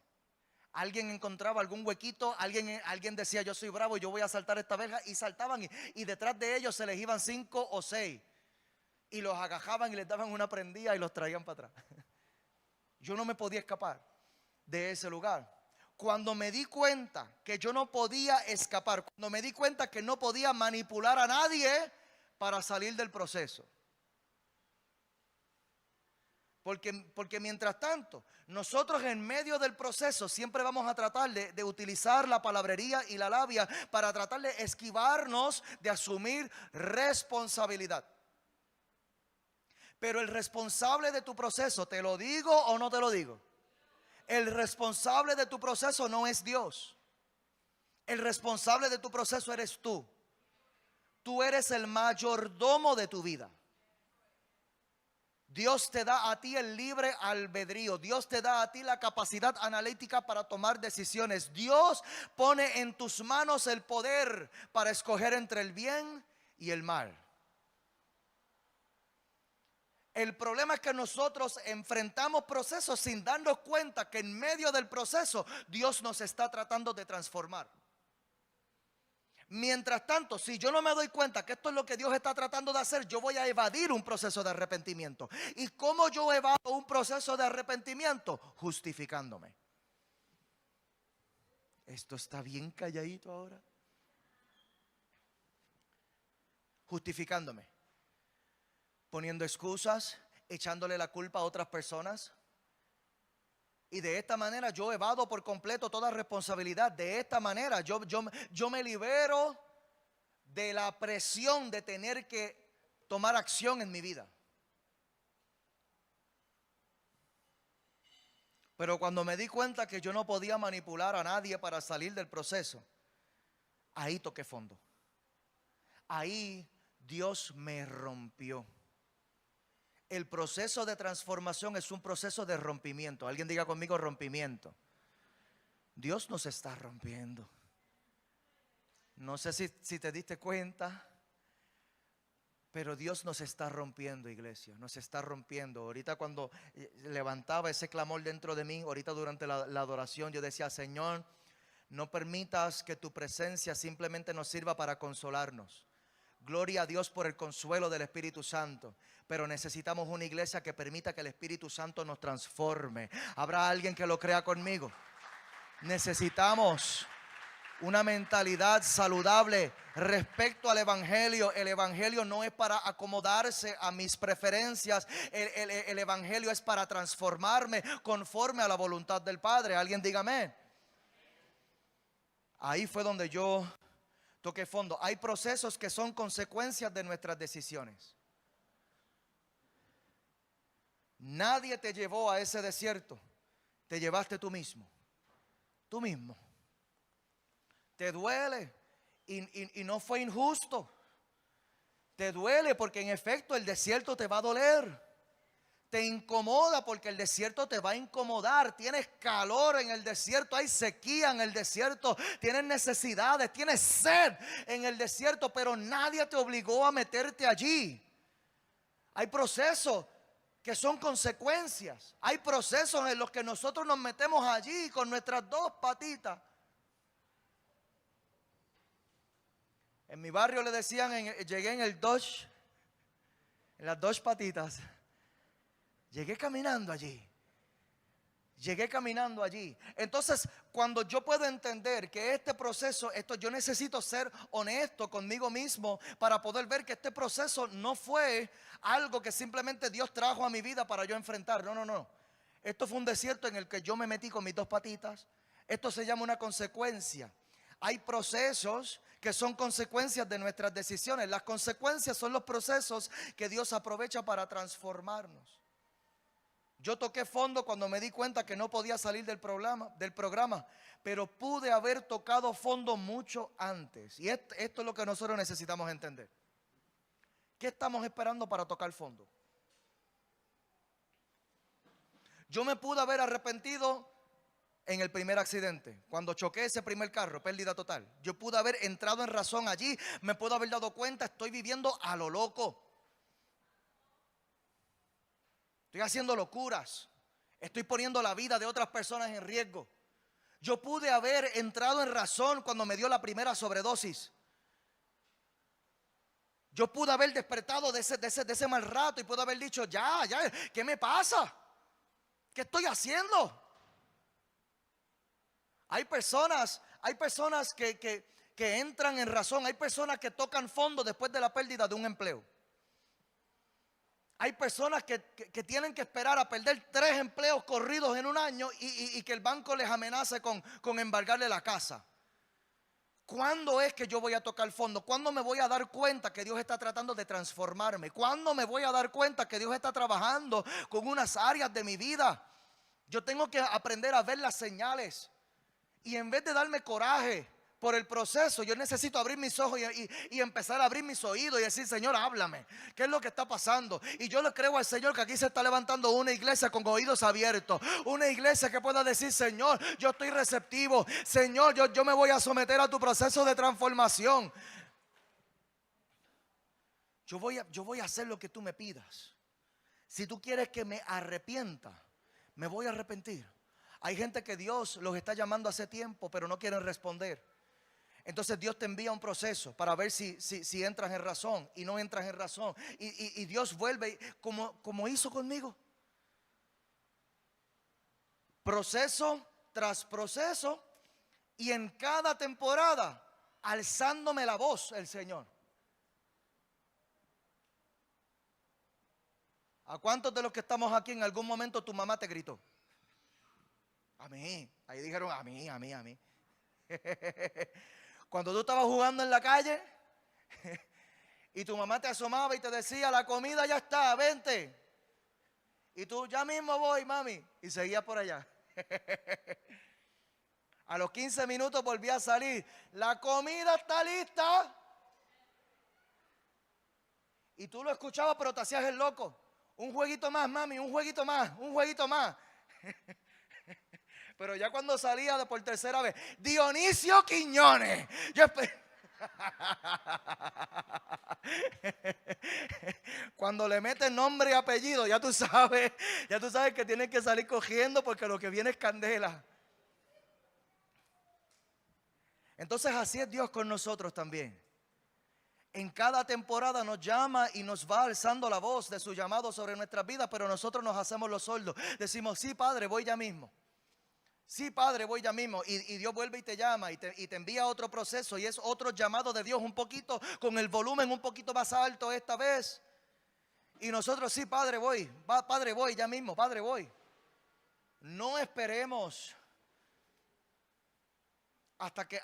A: Alguien encontraba algún huequito, alguien decía yo soy bravo, yo voy a saltar esta verja. Y saltaban y detrás de ellos se les iban 5 o 6. Y los agajaban y les daban una prendida y los traían para atrás. Yo no me podía escapar de ese lugar. Cuando me di cuenta que yo no podía escapar, cuando me di cuenta que no podía manipular a nadie para salir del proceso. Porque mientras tanto, nosotros en medio del proceso siempre vamos a tratar de utilizar la palabrería y la labia para tratar de esquivarnos de asumir responsabilidad. Pero el responsable de tu proceso, ¿te lo digo o no te lo digo? El responsable de tu proceso no es Dios. El responsable de tu proceso eres tú. Tú eres el mayordomo de tu vida. Dios te da a ti el libre albedrío. Dios te da a ti la capacidad analítica para tomar decisiones. Dios pone en tus manos el poder para escoger entre el bien y el mal. El problema es que nosotros enfrentamos procesos sin darnos cuenta que en medio del proceso Dios nos está tratando de transformar. Mientras tanto, si yo no me doy cuenta que esto es lo que Dios está tratando de hacer, yo voy a evadir un proceso de arrepentimiento. ¿Y cómo yo evado un proceso de arrepentimiento? Justificándome. Esto está bien calladito ahora. Justificándome. Poniendo excusas, echándole la culpa a otras personas. Y de esta manera yo evado por completo toda responsabilidad. De esta manera yo me libero de la presión de tener que tomar acción en mi vida. Pero cuando me di cuenta que yo no podía manipular a nadie para salir del proceso, ahí toqué fondo. Ahí Dios me rompió. El proceso de transformación es un proceso de rompimiento. Alguien diga conmigo rompimiento. Dios nos está rompiendo. No sé si te diste cuenta, pero Dios nos está rompiendo, iglesia. Nos está rompiendo. Ahorita cuando levantaba ese clamor dentro de mí, ahorita durante la adoración, yo decía: Señor, no permitas que tu presencia simplemente nos sirva para consolarnos. Gloria a Dios por el consuelo del Espíritu Santo. Pero necesitamos una iglesia que permita que el Espíritu Santo nos transforme. ¿Habrá alguien que lo crea conmigo? Necesitamos una mentalidad saludable respecto al Evangelio. El Evangelio no es para acomodarse a mis preferencias. El Evangelio es para transformarme conforme a la voluntad del Padre. Alguien dígame. Ahí fue donde yo toqué fondo. Hay procesos que son consecuencias de nuestras decisiones. Nadie te llevó a ese desierto. Te llevaste tú mismo. Tú mismo. Te duele y no fue injusto. Te duele porque en efecto el desierto te va a doler. Te incomoda porque el desierto te va a incomodar. Tienes calor en el desierto, hay sequía en el desierto, tienes necesidades, tienes sed en el desierto, pero nadie te obligó a meterte allí. Hay procesos que son consecuencias. Hay procesos en los que nosotros nos metemos allí con nuestras dos patitas. En mi barrio le decían, llegué en el Dodge, en las dos patitas. Llegué caminando allí. Llegué caminando allí. Entonces, cuando yo puedo entender que este proceso, yo necesito ser honesto conmigo mismo para poder ver que este proceso no fue algo que simplemente Dios trajo a mi vida para yo enfrentar. No. Esto fue un desierto en el que yo me metí con mis dos patitas. Esto se llama una consecuencia. Hay procesos que son consecuencias de nuestras decisiones. Las consecuencias son los procesos que Dios aprovecha para transformarnos. Yo toqué fondo cuando me di cuenta que no podía salir del programa, pero pude haber tocado fondo mucho antes. Y esto es lo que nosotros necesitamos entender. ¿Qué estamos esperando para tocar fondo? Yo me pude haber arrepentido en el primer accidente, cuando choqué ese primer carro, pérdida total. Yo pude haber entrado en razón allí, me pude haber dado cuenta, estoy viviendo a lo loco. Estoy haciendo locuras. Estoy poniendo la vida de otras personas en riesgo. Yo pude haber entrado en razón cuando me dio la primera sobredosis. Yo pude haber despertado de ese mal rato y pude haber dicho, ya, ¿qué me pasa? ¿Qué estoy haciendo? Hay personas que entran en razón. Hay personas que tocan fondo después de la pérdida de un empleo. Hay personas que tienen que esperar a perder 3 empleos corridos en un año y que el banco les amenace con embargarle la casa. ¿Cuándo es que yo voy a tocar fondo? ¿Cuándo me voy a dar cuenta que Dios está tratando de transformarme? ¿Cuándo me voy a dar cuenta que Dios está trabajando con unas áreas de mi vida? Yo tengo que aprender a ver las señales. Y en vez de darme coraje por el proceso, yo necesito abrir mis ojos y empezar a abrir mis oídos y decir, Señor, háblame. ¿Qué es lo que está pasando? Y yo le creo al Señor que aquí se está levantando una iglesia con oídos abiertos. Una iglesia que pueda decir, Señor, yo estoy receptivo. Señor, yo me voy a someter a tu proceso de transformación. Yo voy a hacer lo que tú me pidas. Si tú quieres que me arrepienta, me voy a arrepentir. Hay gente que Dios los está llamando hace tiempo, pero no quieren responder. Entonces Dios te envía un proceso para ver si entras en razón y no entras en razón. Y Dios vuelve como hizo conmigo. Proceso tras proceso. Y en cada temporada alzándome la voz el Señor. ¿A cuántos de los que estamos aquí en algún momento tu mamá te gritó? A mí. Ahí dijeron a mí. Cuando tú estabas jugando en la calle, Y tu mamá te asomaba y te decía, la comida ya está, vente. Y tú, ya mismo voy, mami. Y seguía por allá. A los 15 minutos volvía a salir, la comida está lista. Y tú lo escuchabas, pero te hacías el loco. Un jueguito más, mami, un jueguito más, un jueguito más. Pero ya cuando salía por tercera vez, Dionisio Quiñones. Cuando le meten nombre y apellido, ya tú sabes que tienes que salir cogiendo porque lo que viene es candela. Entonces así es Dios con nosotros también. En cada temporada nos llama y nos va alzando la voz de su llamado sobre nuestras vidas, pero nosotros nos hacemos los sordos. Decimos, sí, Padre, voy ya mismo. Sí, Padre, voy ya mismo. Y Dios vuelve y te llama y te envía otro proceso. Y es otro llamado de Dios, un poquito, con el volumen un poquito más alto esta vez. Y nosotros, sí, Padre, voy. Padre, voy ya mismo, Padre, voy. No esperemos hasta que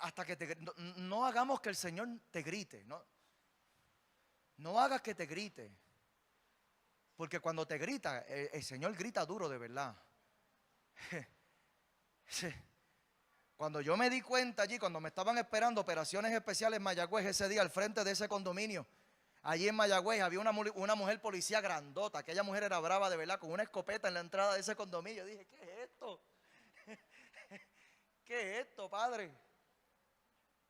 A: no hagamos que el Señor te grite. No hagas que te grite. Porque cuando te grita, el Señor grita duro de verdad. Sí. Cuando yo me di cuenta allí, cuando me estaban esperando operaciones especiales en Mayagüez ese día al frente de ese condominio, allí en Mayagüez había una mujer policía grandota. Aquella mujer era brava de verdad, con una escopeta en la entrada de ese condominio. Yo dije, ¿qué es esto? ¿Qué es esto, Padre?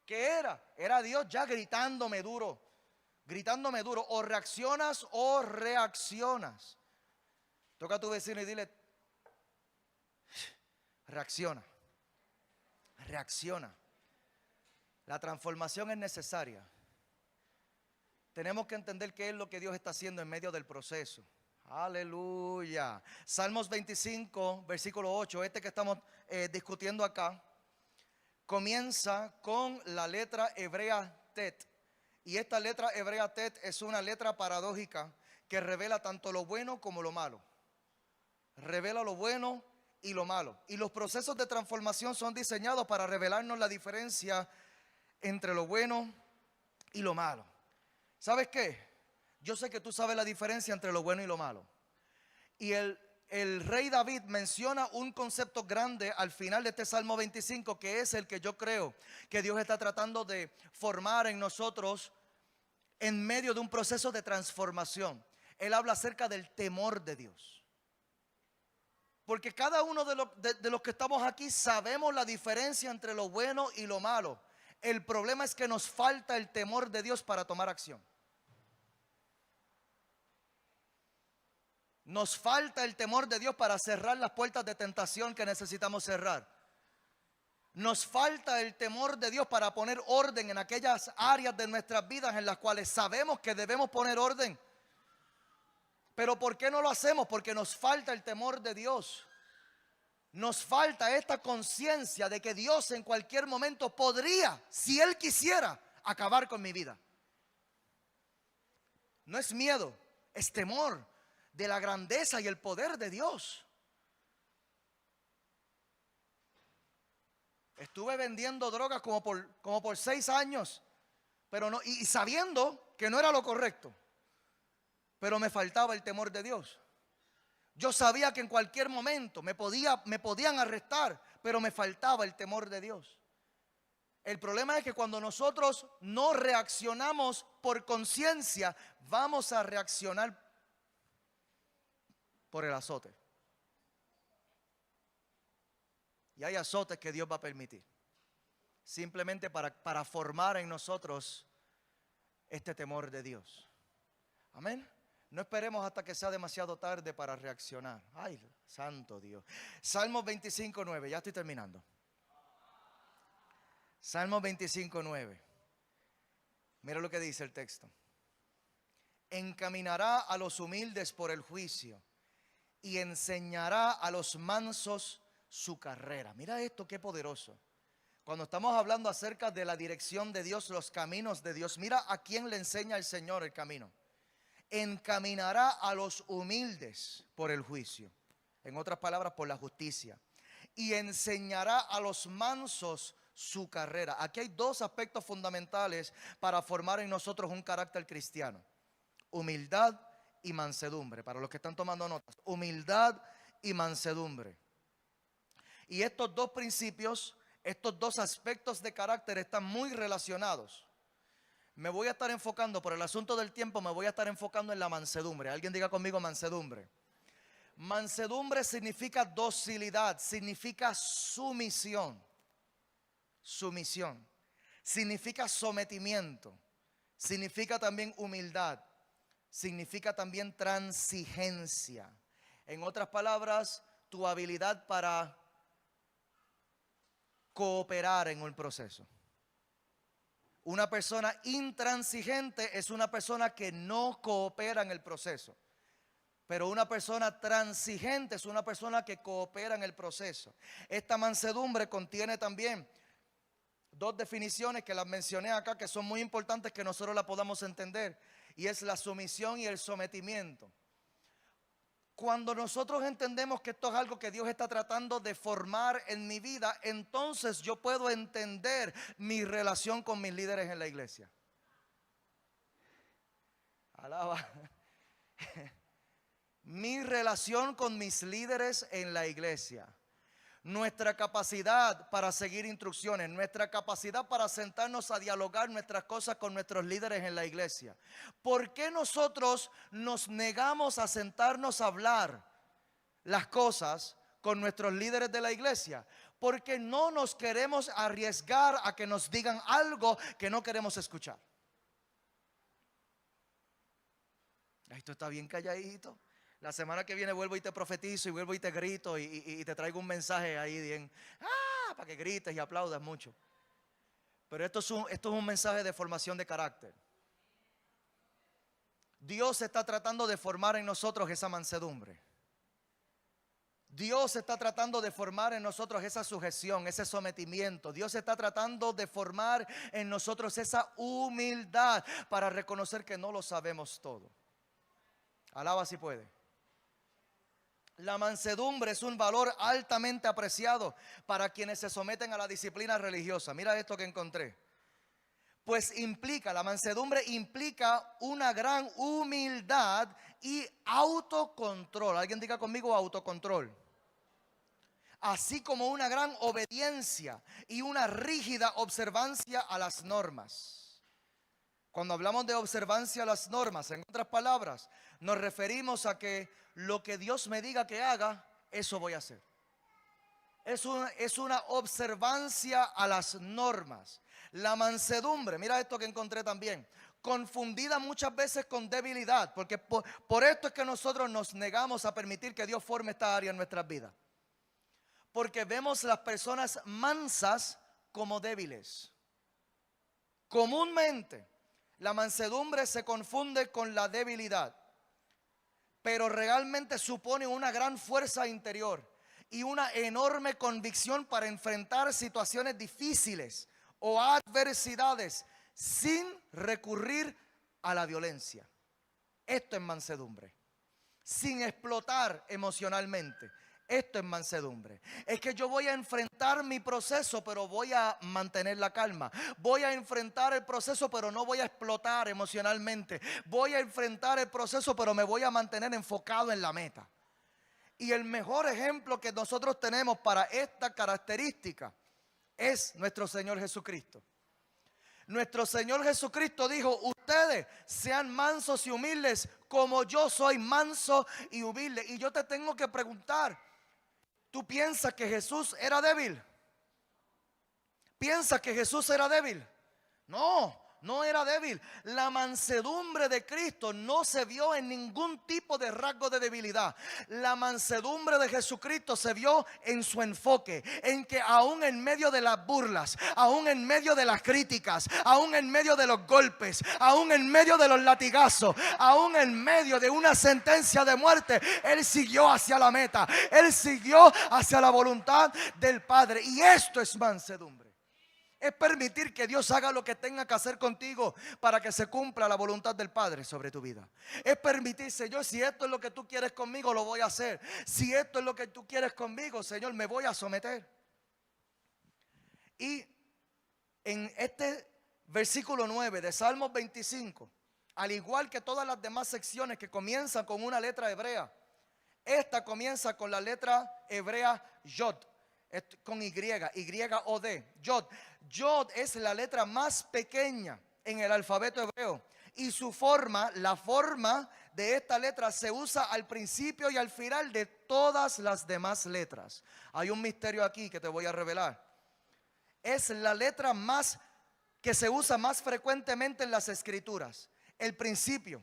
A: ¿Qué era? Era Dios ya gritándome duro. Gritándome duro. O reaccionas o reaccionas. Toca a tu vecino y dile, reacciona. Reacciona. La transformación es necesaria. Tenemos que entender qué es lo que Dios está haciendo en medio del proceso. Aleluya. Salmos 25, versículo 8, este que estamos discutiendo acá, comienza con la letra hebrea Tet. Y esta letra hebrea Tet es una letra paradójica que revela tanto lo bueno como lo malo. Revela lo bueno y lo malo. Y los procesos de transformación son diseñados para revelarnos la diferencia entre lo bueno y lo malo. ¿Sabes qué? Yo sé que tú sabes la diferencia entre lo bueno y lo malo. Y el rey David menciona un concepto grande al final de este Salmo 25, que es el que yo creo que Dios está tratando de formar en nosotros en medio de un proceso de transformación. Él habla acerca del temor de Dios. Porque cada uno de los que estamos aquí sabemos la diferencia entre lo bueno y lo malo. El problema es que nos falta el temor de Dios para tomar acción. Nos falta el temor de Dios para cerrar las puertas de tentación que necesitamos cerrar. Nos falta el temor de Dios para poner orden en aquellas áreas de nuestras vidas en las cuales sabemos que debemos poner orden. Pero ¿por qué no lo hacemos? Porque nos falta el temor de Dios. Nos falta esta conciencia de que Dios en cualquier momento podría, si Él quisiera, acabar con mi vida. No es miedo, es temor de la grandeza y el poder de Dios. Estuve vendiendo drogas como por 6 años, pero no, y sabiendo que no era lo correcto, pero me faltaba el temor de Dios. Yo sabía que en cualquier momento me podían arrestar, pero me faltaba el temor de Dios. El problema es que cuando nosotros no reaccionamos por conciencia, vamos a reaccionar por el azote. Y hay azotes que Dios va a permitir, simplemente para formar en nosotros este temor de Dios. Amén. No esperemos hasta que sea demasiado tarde para reaccionar. Ay, santo Dios. Salmos 25:9, ya estoy terminando. Salmos 25:9. Mira lo que dice el texto. Encaminará a los humildes por el juicio y enseñará a los mansos su carrera. Mira esto, qué poderoso. Cuando estamos hablando acerca de la dirección de Dios, los caminos de Dios, mira a quién le enseña el Señor el camino. Encaminará a los humildes por el juicio, en otras palabras, por la justicia, y enseñará a los mansos su carrera. Aquí hay dos aspectos fundamentales para formar en nosotros un carácter cristiano: humildad y mansedumbre. Para los que están tomando notas, humildad y mansedumbre. Y estos dos principios, estos dos aspectos de carácter están muy relacionados. Me voy a estar enfocando, por el asunto del tiempo, me voy a estar enfocando en la mansedumbre. Alguien diga conmigo mansedumbre. Mansedumbre significa docilidad, significa sumisión. Sumisión. Significa sometimiento. Significa también humildad. Significa también transigencia. En otras palabras, tu habilidad para cooperar en un proceso. Una persona intransigente es una persona que no coopera en el proceso. Pero una persona transigente es una persona que coopera en el proceso. Esta mansedumbre contiene también dos definiciones que las mencioné acá, que son muy importantes que nosotros la podamos entender. Y es la sumisión y el sometimiento. Cuando nosotros entendemos que esto es algo que Dios está tratando de formar en mi vida, entonces yo puedo entender mi relación con mis líderes en la iglesia. Alaba. Mi relación con mis líderes en la iglesia. Nuestra capacidad para seguir instrucciones, nuestra capacidad para sentarnos a dialogar nuestras cosas con nuestros líderes en la iglesia. ¿Por qué nosotros nos negamos a sentarnos a hablar las cosas con nuestros líderes de la iglesia? Porque no nos queremos arriesgar a que nos digan algo que no queremos escuchar. Esto está bien calladito. La semana que viene vuelvo y te profetizo y vuelvo y te grito y te traigo un mensaje ahí bien, para que grites y aplaudas mucho. Pero esto es un mensaje de formación de carácter. Dios está tratando de formar en nosotros esa mansedumbre. Dios está tratando de formar en nosotros esa sujeción, ese sometimiento. Dios está tratando de formar en nosotros esa humildad para reconocer que no lo sabemos todo. Alaba si puede. La mansedumbre es un valor altamente apreciado para quienes se someten a la disciplina religiosa. Mira esto que encontré. Pues la mansedumbre implica una gran humildad y autocontrol. Alguien diga conmigo autocontrol. Así como una gran obediencia y una rígida observancia a las normas. Cuando hablamos de observancia a las normas, en otras palabras, nos referimos a que lo que Dios me diga que haga, eso voy a hacer. Es una observancia a las normas. La mansedumbre, mira esto que encontré también, confundida muchas veces con debilidad, porque por esto es que nosotros nos negamos a permitir que Dios forme esta área en nuestras vidas. Porque vemos las personas mansas como débiles. Comúnmente la mansedumbre se confunde con la debilidad, pero realmente supone una gran fuerza interior y una enorme convicción para enfrentar situaciones difíciles o adversidades sin recurrir a la violencia. Esto es mansedumbre. Sin explotar emocionalmente. Esto es mansedumbre. Es que yo voy a enfrentar mi proceso, pero voy a mantener la calma. Voy a enfrentar el proceso, pero no voy a explotar emocionalmente. Voy a enfrentar el proceso, pero me voy a mantener enfocado en la meta. Y el mejor ejemplo que nosotros tenemos para esta característica es nuestro Señor Jesucristo. Nuestro Señor Jesucristo dijo: ustedes sean mansos y humildes como yo soy manso y humilde. Y yo te tengo que preguntar, ¿tú piensas que Jesús era débil? ¿Piensas que Jesús era débil? No era débil. La mansedumbre de Cristo no se vio en ningún tipo de rasgo de debilidad. La mansedumbre de Jesucristo se vio en su enfoque, en que aún en medio de las burlas, aún en medio de las críticas, aún en medio de los golpes, aún en medio de los latigazos, aún en medio de una sentencia de muerte, Él siguió hacia la meta. Él siguió hacia la voluntad del Padre. Y esto es mansedumbre. Es permitir que Dios haga lo que tenga que hacer contigo para que se cumpla la voluntad del Padre sobre tu vida. Es permitir, Señor, si esto es lo que tú quieres conmigo, lo voy a hacer. Si esto es lo que tú quieres conmigo, Señor, me voy a someter. Y En este versículo 9 de Salmos 25, al igual que todas las demás secciones que comienzan con una letra hebrea, esta comienza con la letra hebrea Yod, con Y-O-D, Yod. Yod es la letra más pequeña en el alfabeto hebreo. Y su forma, la forma de esta letra se usa al principio y al final de todas las demás letras. Hay un misterio aquí que te voy a revelar. Es la letra más que se usa más frecuentemente en las escrituras. El principio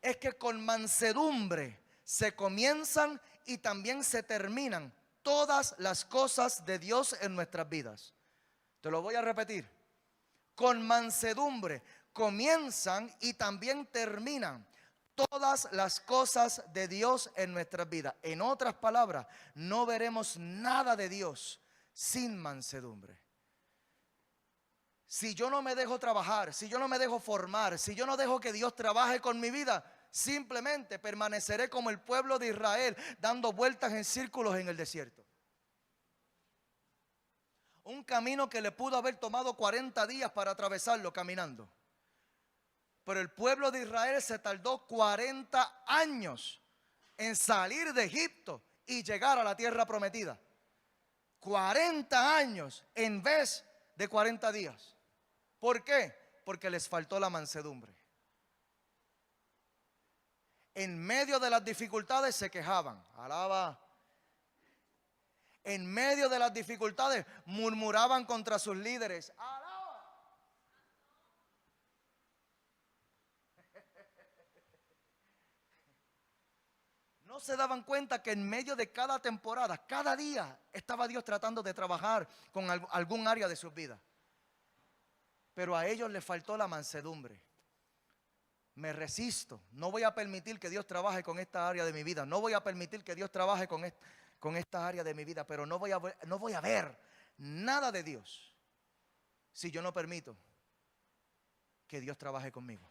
A: es que con mansedumbre se comienzan y también se terminan todas las cosas de Dios en nuestras vidas. Te lo voy a repetir. Con mansedumbre comienzan y también terminan todas las cosas de Dios en nuestras vidas. En otras palabras, no veremos nada de Dios sin mansedumbre. Si yo no me dejo trabajar, si yo no me dejo formar, si yo no dejo que Dios trabaje con mi vida, simplemente permaneceré como el pueblo de Israel, dando vueltas en círculos en el desierto. Un camino que le pudo haber tomado 40 días para atravesarlo caminando. Pero el pueblo de Israel se tardó 40 años en salir de Egipto y llegar a la tierra prometida. 40 años en vez de 40 días. ¿Por qué? Porque les faltó la mansedumbre. En medio de las dificultades se quejaban. Alaba. En medio de las dificultades murmuraban contra sus líderes. Alaba. No se daban cuenta que en medio de cada temporada, cada día, estaba Dios tratando de trabajar con algún área de sus vidas. Pero a ellos les faltó la mansedumbre. Me resisto, no voy a permitir que Dios trabaje con esta área de mi vida. No voy a permitir que Dios trabaje con esta área de mi vida. Pero no voy a ver nada de Dios si yo no permito que Dios trabaje conmigo.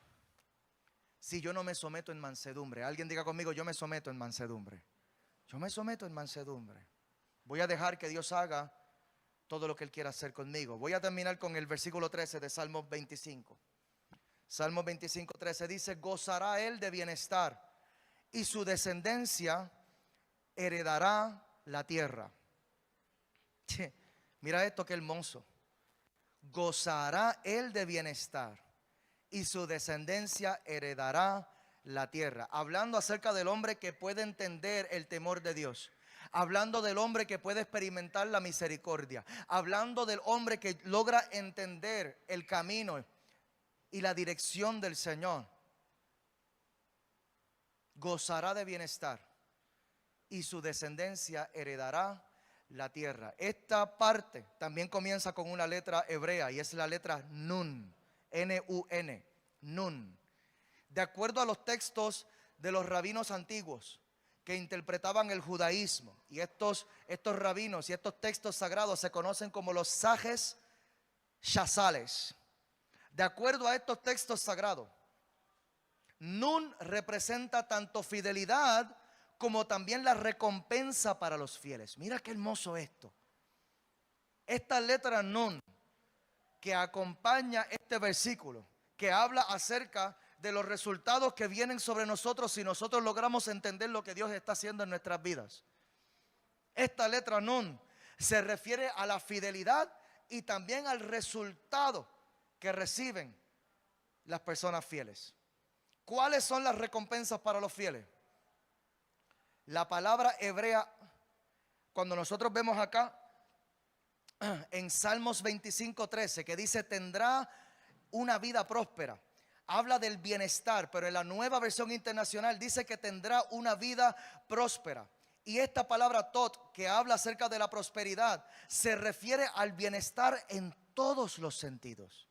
A: Si yo no me someto en mansedumbre. Alguien diga conmigo: yo me someto en mansedumbre. Yo me someto en mansedumbre. Voy a dejar que Dios haga todo lo que Él quiera hacer conmigo. Voy a terminar con el versículo 13 de Salmos 25. Salmos 25, 13 dice: gozará él de bienestar y su descendencia heredará la tierra. Mira esto, qué hermoso. Gozará él de bienestar y su descendencia heredará la tierra. Hablando acerca del hombre que puede entender el temor de Dios. Hablando del hombre que puede experimentar la misericordia. Hablando del hombre que logra entender el camino y la dirección del Señor. Gozará de bienestar y su descendencia heredará la tierra. Esta parte también comienza con una letra hebrea y es la letra Nun, N-U-N, Nun. De acuerdo a los textos de los rabinos antiguos que interpretaban el judaísmo, y estos rabinos y estos textos sagrados se conocen como los sajes shazales. De acuerdo a estos textos sagrados, Nun representa tanto fidelidad como también la recompensa para los fieles. Mira qué hermoso esto. Esta letra Nun que acompaña este versículo, que habla acerca de los resultados que vienen sobre nosotros si nosotros logramos entender lo que Dios está haciendo en nuestras vidas. Esta letra Nun se refiere a la fidelidad y también al resultado que reciben las personas fieles. ¿Cuáles son las recompensas para los fieles? La palabra hebrea, cuando nosotros vemos acá en Salmos 25:13, que dice: tendrá una vida próspera, habla del bienestar, pero en la Nueva Versión Internacional dice que tendrá una vida próspera. Y esta palabra tot, que habla acerca de la prosperidad, se refiere al bienestar en todos los sentidos.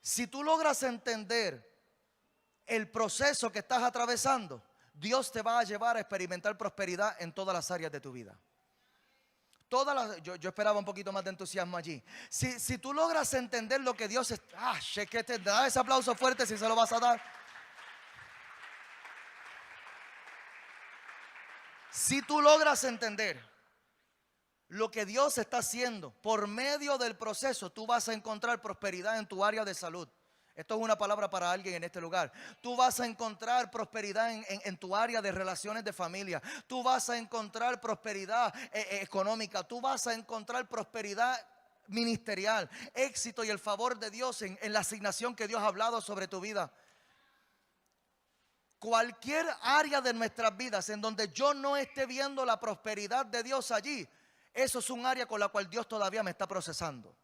A: Si tú logras entender el proceso que estás atravesando, Dios te va a llevar a experimentar prosperidad en todas las áreas de tu vida. Yo esperaba un poquito más de entusiasmo allí. Si tú logras entender lo que Dios es, que te da ese aplauso fuerte si se lo vas a dar. Si tú logras entender lo que Dios está haciendo por medio del proceso, tú vas a encontrar prosperidad en tu área de salud. Esto es una palabra para alguien en este lugar. Tú vas a encontrar prosperidad en tu área de relaciones de familia. Tú vas a encontrar prosperidad económica. Tú vas a encontrar prosperidad ministerial, éxito y el favor de Dios en la asignación que Dios ha hablado sobre tu vida. Cualquier área de nuestras vidas en donde yo no esté viendo la prosperidad de Dios allí, eso es un área con la cual Dios todavía me está procesando.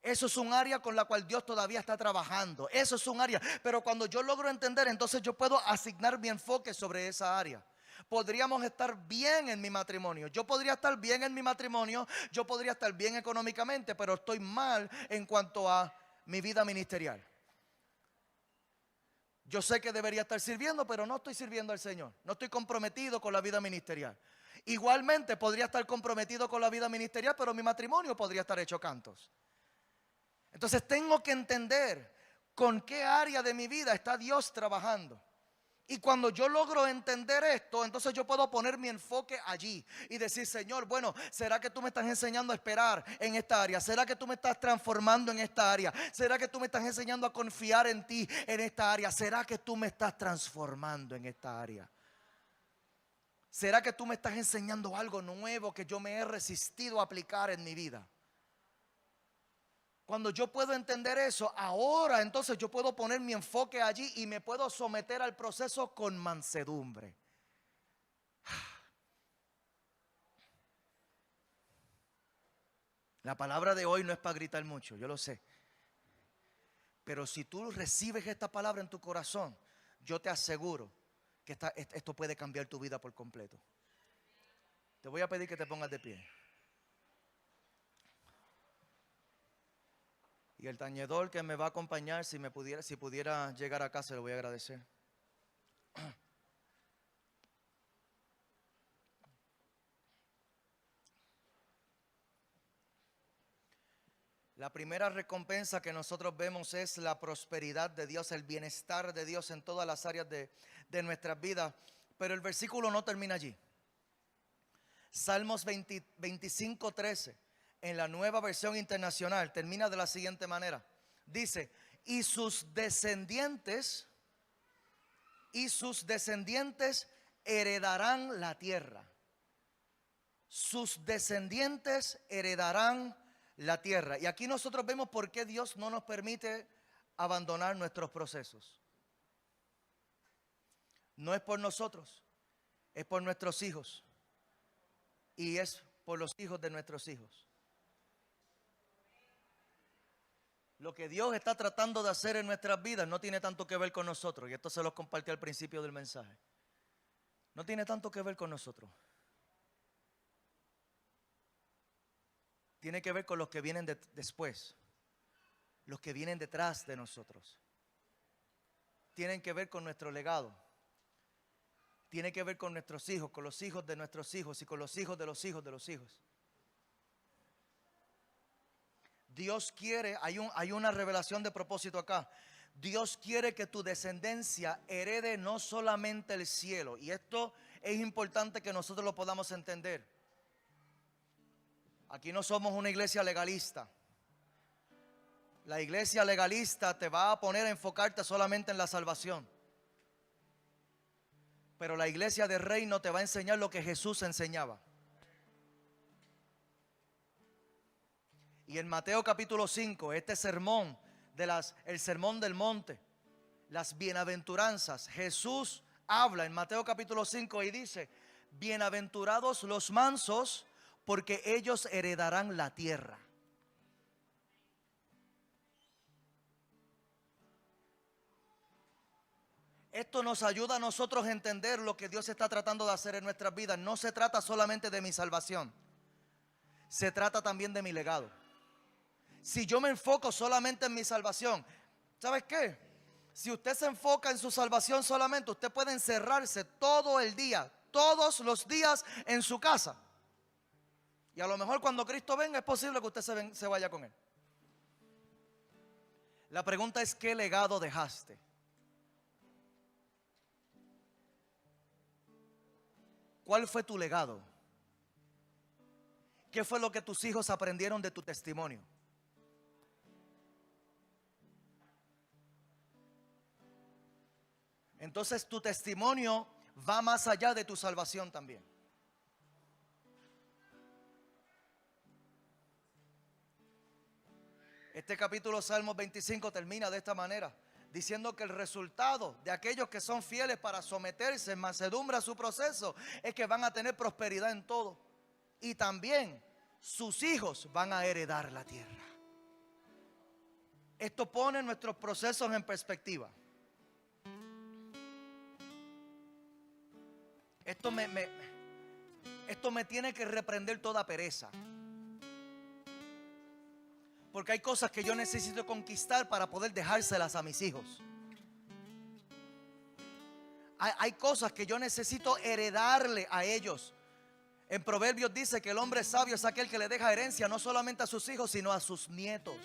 A: Eso es un área con la cual Dios todavía está trabajando. Eso es un área. Pero cuando yo logro entender, entonces yo puedo asignar mi enfoque sobre esa área. Podríamos estar bien en mi matrimonio. Yo podría estar bien en mi matrimonio. Yo podría estar bien económicamente, pero estoy mal en cuanto a mi vida ministerial. Yo sé que debería estar sirviendo, pero no estoy sirviendo al Señor. No estoy comprometido con la vida ministerial. Igualmente podría estar comprometido con la vida ministerial, pero mi matrimonio podría estar hecho cantos. Entonces tengo que entender con qué área de mi vida está Dios trabajando. Y cuando yo logro entender esto, entonces yo puedo poner mi enfoque allí y decir: Señor, bueno, ¿será que tú me estás enseñando a esperar en esta área? ¿Será que tú me estás transformando en esta área? ¿Será que tú me estás enseñando a confiar en ti en esta área? ¿Será que tú me estás transformando en esta área? ¿Será que tú me estás enseñando algo nuevo que yo me he resistido a aplicar en mi vida? Cuando yo puedo entender eso, ahora entonces yo puedo poner mi enfoque allí y me puedo someter al proceso con mansedumbre. La palabra de hoy no es para gritar mucho, yo lo sé. Pero si tú recibes esta palabra en tu corazón, yo te aseguro que esto puede cambiar tu vida por completo. Te voy a pedir que te pongas de pie. Y el tañedor que me va a acompañar, si pudiera llegar acá, se lo voy a agradecer. La primera recompensa que nosotros vemos es la prosperidad de Dios, el bienestar de Dios en todas las áreas de nuestras vidas. Pero el versículo no termina allí. Salmos 25:13, en la Nueva Versión Internacional, termina de la siguiente manera. Dice: y sus descendientes heredarán la tierra. Sus descendientes heredarán la tierra. Y aquí nosotros vemos por qué Dios no nos permite abandonar nuestros procesos. No es por nosotros, es por nuestros hijos. Y es por los hijos de nuestros hijos. Lo que Dios está tratando de hacer en nuestras vidas no tiene tanto que ver con nosotros. Y esto se los compartí al principio del mensaje. No tiene tanto que ver con nosotros. Tiene que ver con los que vienen después. Los que vienen detrás de nosotros. Tienen que ver con nuestro legado. Tiene que ver con nuestros hijos, con los hijos de nuestros hijos y con los hijos de los hijos de los hijos. Dios quiere, hay una revelación de propósito acá. Dios quiere que tu descendencia herede no solamente el cielo. Y esto es importante que nosotros lo podamos entender. Aquí no somos una iglesia legalista. La iglesia legalista te va a poner a enfocarte solamente en la salvación. Pero la iglesia del reino te va a enseñar lo que Jesús enseñaba. Y en Mateo capítulo 5, este sermón, el sermón del monte, las bienaventuranzas, Jesús habla en Mateo capítulo 5 y dice: bienaventurados los mansos, porque ellos heredarán la tierra. Esto nos ayuda a nosotros a entender lo que Dios está tratando de hacer en nuestras vidas. No se trata solamente de mi salvación, se trata también de mi legado. Si yo me enfoco solamente en mi salvación, ¿sabes qué? Si usted se enfoca en su salvación solamente, usted puede encerrarse todo el día, todos los días en su casa. Y a lo mejor cuando Cristo venga es posible que usted se vaya con Él. La pregunta es: ¿qué legado dejaste? ¿Cuál fue tu legado? ¿Qué fue lo que tus hijos aprendieron de tu testimonio? Entonces tu testimonio va más allá de tu salvación también. Este capítulo Salmos 25 termina de esta manera, diciendo que el resultado de aquellos que son fieles para someterse en mansedumbre a su proceso es que van a tener prosperidad en todo. Y también sus hijos van a heredar la tierra. Esto pone nuestros procesos en perspectiva. Esto me tiene que reprender toda pereza. Porque hay cosas que yo necesito conquistar para poder dejárselas a mis hijos. Hay cosas que yo necesito heredarle a ellos. En Proverbios dice que el hombre sabio es aquel que le deja herencia no solamente a sus hijos, sino a sus nietos.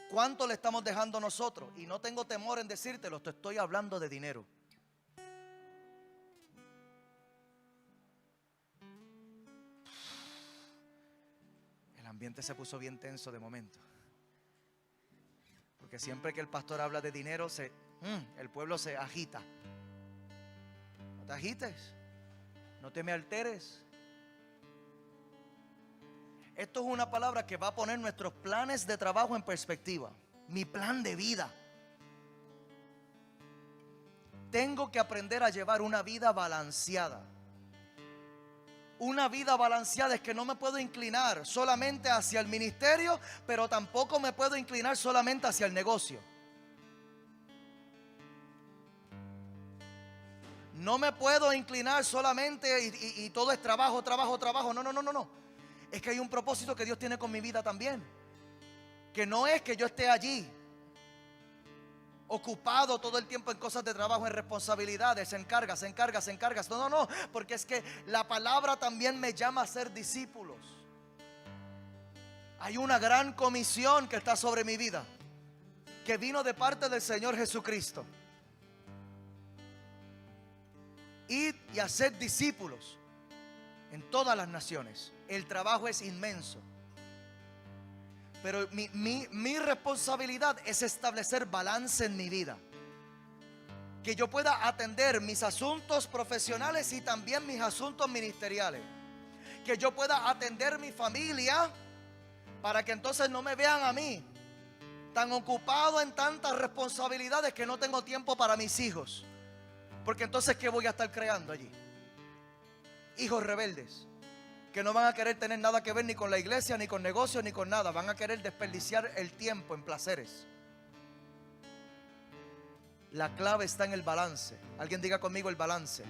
A: ¿Cuánto le estamos dejando nosotros? Y no tengo temor en decírtelo, te estoy hablando de dinero. El ambiente se puso bien tenso de momento. Porque siempre que el pastor habla de dinero, el pueblo se agita. No te agites, no te me alteres. Esto es una palabra que va a poner nuestros planes de trabajo en perspectiva. Mi plan de vida. Tengo que aprender a llevar una vida balanceada. Una vida balanceada es que no me puedo inclinar solamente hacia el ministerio, pero tampoco me puedo inclinar solamente hacia el negocio. No me puedo inclinar solamente y todo es trabajo, trabajo, trabajo. No. Es que hay un propósito que Dios tiene con mi vida también. Que no es que yo esté allí ocupado todo el tiempo en cosas de trabajo, en responsabilidades, en cargas. No, porque es que la palabra también me llama a ser discípulos. Hay una gran comisión que está sobre mi vida, que vino de parte del Señor Jesucristo. Ir y hacer discípulos en todas las naciones. El trabajo es inmenso. Pero mi responsabilidad es establecer balance en mi vida. Que yo pueda atender mis asuntos profesionales y también mis asuntos ministeriales. Que yo pueda atender mi familia para que entonces no me vean a mí tan ocupado en tantas responsabilidades que no tengo tiempo para mis hijos. Porque entonces, ¿qué voy a estar creando allí? Hijos rebeldes que no van a querer tener nada que ver ni con la iglesia, ni con negocios, ni con nada. Van a querer desperdiciar el tiempo en placeres. La clave está en el balance. Alguien diga conmigo el balance.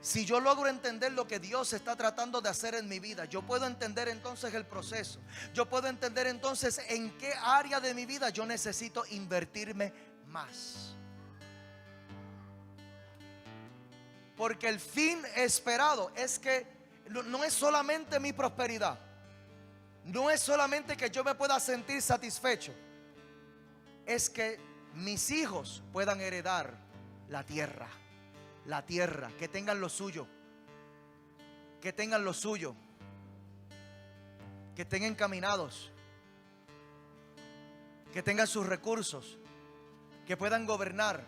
A: Si yo logro entender lo que Dios está tratando de hacer en mi vida, yo puedo entender entonces el proceso. Yo puedo entender entonces en qué área de mi vida yo necesito invertirme más. Porque el fin esperado es que no es solamente mi prosperidad. No es solamente que yo me pueda sentir satisfecho. Es que mis hijos puedan heredar la tierra. La tierra, que tengan lo suyo. Que tengan lo suyo. Que estén encaminados. Que tengan sus recursos. Que puedan gobernar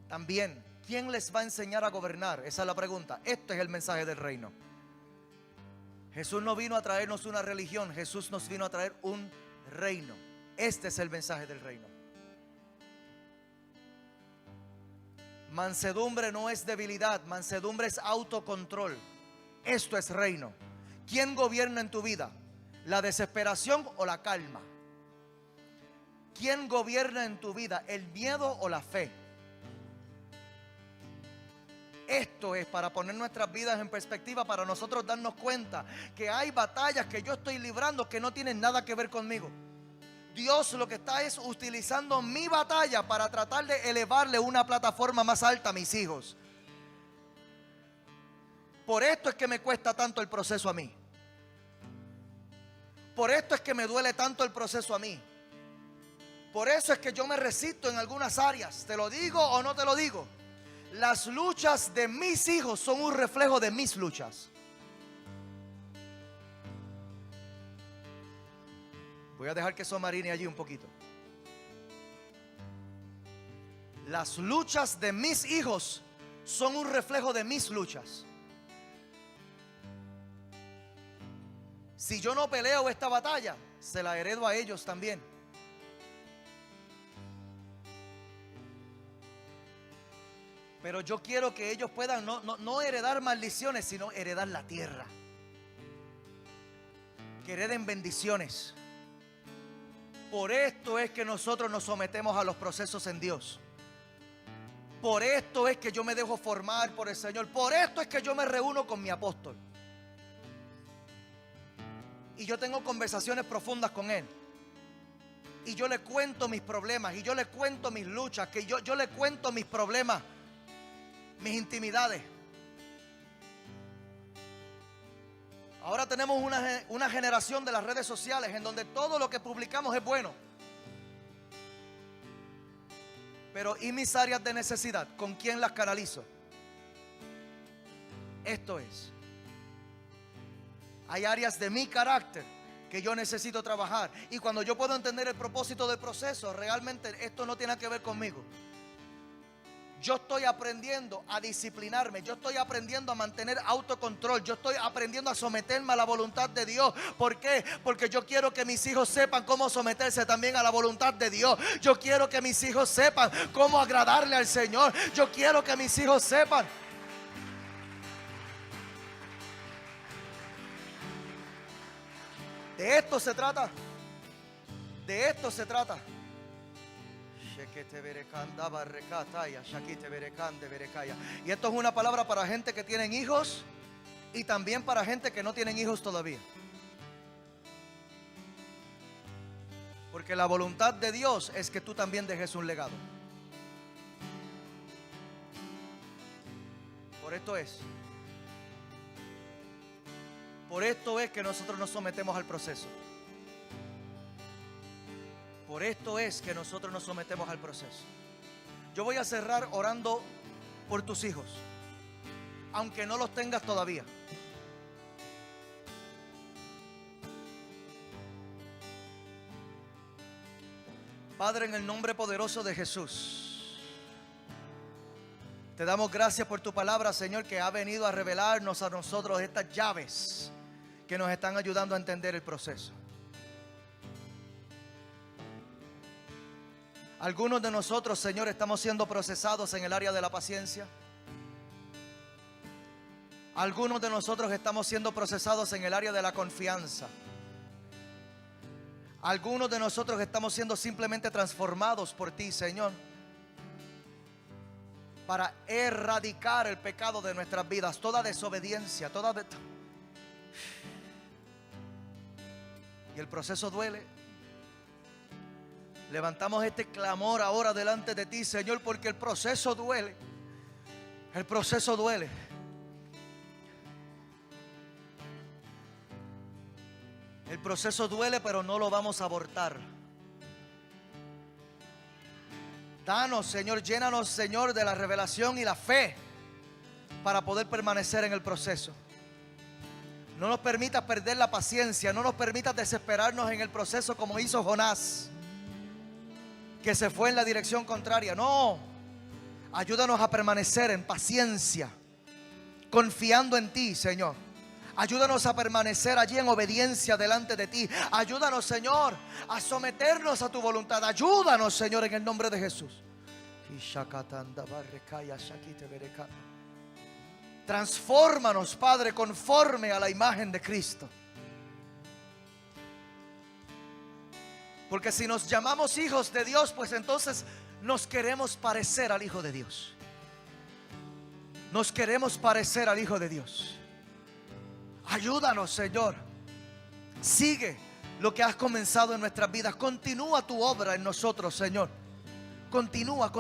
A: también. ¿Quién les va a enseñar a gobernar? Esa es la pregunta. Este es el mensaje del reino. Jesús no vino a traernos una religión. Jesús nos vino a traer un reino. Este es el mensaje del reino. Mansedumbre no es debilidad. Mansedumbre es autocontrol. Esto es reino. ¿Quién gobierna en tu vida? ¿La desesperación o la calma? ¿Quién gobierna en tu vida? ¿El miedo o la fe? Esto es para poner nuestras vidas en perspectiva, para nosotros darnos cuenta que hay batallas que yo estoy librando que no tienen nada que ver conmigo. Dios lo que está es utilizando mi batalla para tratar de elevarle una plataforma más alta a mis hijos. Por esto es que me cuesta tanto el proceso a mí. Por esto es que me duele tanto el proceso a mí. Por eso es que yo me resisto en algunas áreas. ¿Te lo digo o no te lo digo? Las luchas de mis hijos son un reflejo de mis luchas. Voy a dejar que eso marine allí un poquito. Las luchas de mis hijos son un reflejo de mis luchas. Si yo no peleo esta batalla, se la heredo a ellos también. Pero yo quiero que ellos puedan no heredar maldiciones, sino heredar la tierra. Que hereden bendiciones. Por esto es que nosotros nos sometemos a los procesos en Dios. Por esto es que yo me dejo formar por el Señor. Por esto es que yo me reúno con mi apóstol. Y yo tengo conversaciones profundas con él. Y yo le cuento mis problemas. Y yo le cuento mis luchas. Que yo le cuento mis problemas. Mis intimidades. Ahora tenemos una generación de las redes sociales en donde todo lo que publicamos es bueno. Pero ¿y mis áreas de necesidad? ¿Con quién las canalizo? Esto es. Hay áreas de mi carácter que yo necesito trabajar. Y cuando yo puedo entender el propósito del proceso, realmente esto no tiene que ver conmigo. Yo estoy aprendiendo a disciplinarme. Yo estoy aprendiendo a mantener autocontrol. Yo estoy aprendiendo a someterme a la voluntad de Dios. ¿Por qué? Porque yo quiero que mis hijos sepan cómo someterse también a la voluntad de Dios. Yo quiero que mis hijos sepan cómo agradarle al Señor. Yo quiero que mis hijos sepan. De esto se trata. De esto se trata. Y esto es una palabra para gente que tienen hijos y también para gente que no tienen hijos todavía. Porque la voluntad de Dios es que tú también dejes un legado. Por esto es que nosotros nos sometemos al proceso. Por esto es que nosotros nos sometemos al proceso. Yo voy a cerrar orando por tus hijos, aunque no los tengas todavía. Padre, en el nombre poderoso de Jesús, te damos gracias por tu palabra, Señor, que ha venido a revelarnos a nosotros estas llaves que nos están ayudando a entender el proceso. Algunos de nosotros, Señor, estamos siendo procesados en el área de la paciencia. Algunos de nosotros estamos siendo procesados en el área de la confianza. Algunos de nosotros estamos siendo simplemente transformados por ti, Señor, para erradicar el pecado de nuestras vidas, toda desobediencia, y el proceso duele. Levantamos este clamor ahora delante de ti, Señor, porque el proceso duele. El proceso duele. El proceso duele, pero no lo vamos a abortar. Danos, Señor, llénanos, Señor, de la revelación y la fe para poder permanecer en el proceso. No nos permitas perder la paciencia. No nos permitas desesperarnos en el proceso como hizo Jonás, que se fue en la dirección contraria. No, ayúdanos a permanecer en paciencia, confiando en ti, Señor. Ayúdanos a permanecer allí en obediencia delante de ti. Ayúdanos, Señor, a someternos a tu voluntad. Ayúdanos, Señor, en el nombre de Jesús. Transfórmanos, Padre, conforme a la imagen de Cristo. Porque si nos llamamos hijos de Dios, pues entonces nos queremos parecer al Hijo de Dios. Nos queremos parecer al Hijo de Dios. Ayúdanos, Señor. Sigue lo que has comenzado en nuestras vidas. Continúa tu obra en nosotros, Señor. Continúa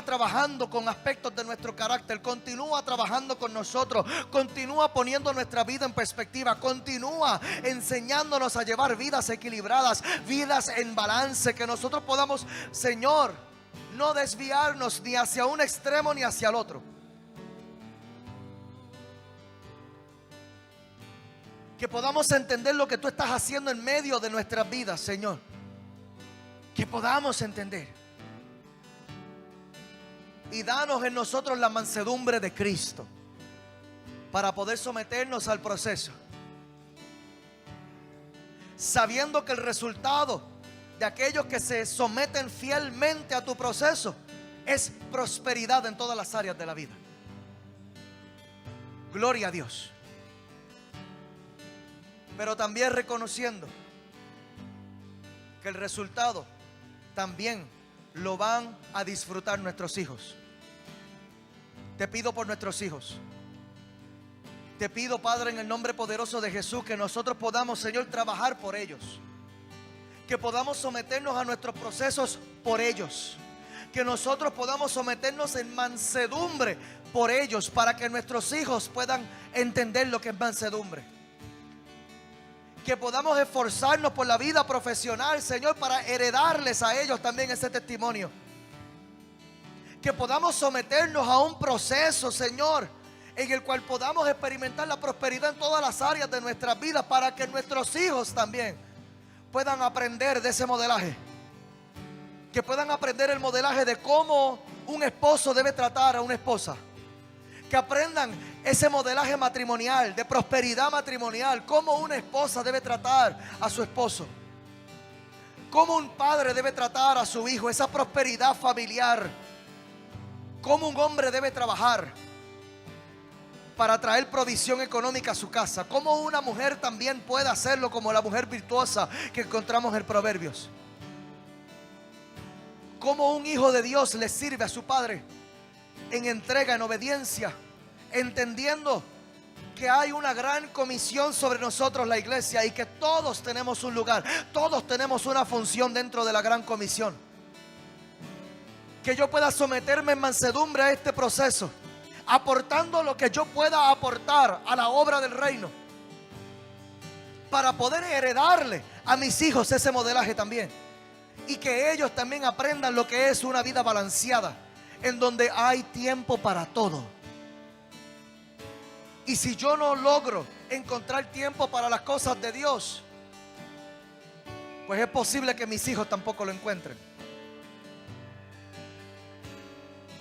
A: trabajando con aspectos de nuestro carácter. Continúa trabajando con nosotros. Continúa poniendo nuestra vida en perspectiva. Continúa enseñándonos a llevar vidas equilibradas, vidas en balance, que nosotros podamos, Señor, no desviarnos ni hacia un extremo ni hacia el otro. Que podamos entender lo que tú estás haciendo en medio de nuestras vidas, Señor. Que podamos entender. Y danos en nosotros la mansedumbre de Cristo para poder someternos al proceso, sabiendo que el resultado de aquellos que se someten fielmente a tu proceso es prosperidad en todas las áreas de la vida. Gloria a Dios. Pero también reconociendo que el resultado también lo van a disfrutar nuestros hijos. Te pido por nuestros hijos. Te pido, Padre, en el nombre poderoso de Jesús, que nosotros podamos, Señor, trabajar por ellos. Que podamos someternos a nuestros procesos por ellos. Que nosotros podamos someternos en mansedumbre por ellos, para que nuestros hijos puedan entender lo que es mansedumbre. Que podamos esforzarnos por la vida profesional, Señor, para heredarles a ellos también ese testimonio. Que podamos someternos a un proceso, Señor, en el cual podamos experimentar la prosperidad en todas las áreas de nuestras vidas, para que nuestros hijos también puedan aprender de ese modelaje. Que puedan aprender el modelaje de cómo un esposo debe tratar a una esposa. Que aprendan ese modelaje matrimonial, de prosperidad matrimonial, cómo una esposa debe tratar a su esposo, cómo un padre debe tratar a su hijo, esa prosperidad familiar, cómo un hombre debe trabajar para traer provisión económica a su casa, cómo una mujer también puede hacerlo como la mujer virtuosa que encontramos en Proverbios, cómo un hijo de Dios le sirve a su padre en entrega, en obediencia, entendiendo que hay una gran comisión sobre nosotros, la iglesia, y que todos tenemos un lugar, todos tenemos una función dentro de la gran comisión. Que yo pueda someterme en mansedumbre a este proceso, aportando lo que yo pueda aportar a la obra del reino, para poder heredarle a mis hijos ese modelaje también, y que ellos también aprendan lo que es una vida balanceada, en donde hay tiempo para todo. Y si yo no logro encontrar tiempo para las cosas de Dios, pues es posible que mis hijos tampoco lo encuentren.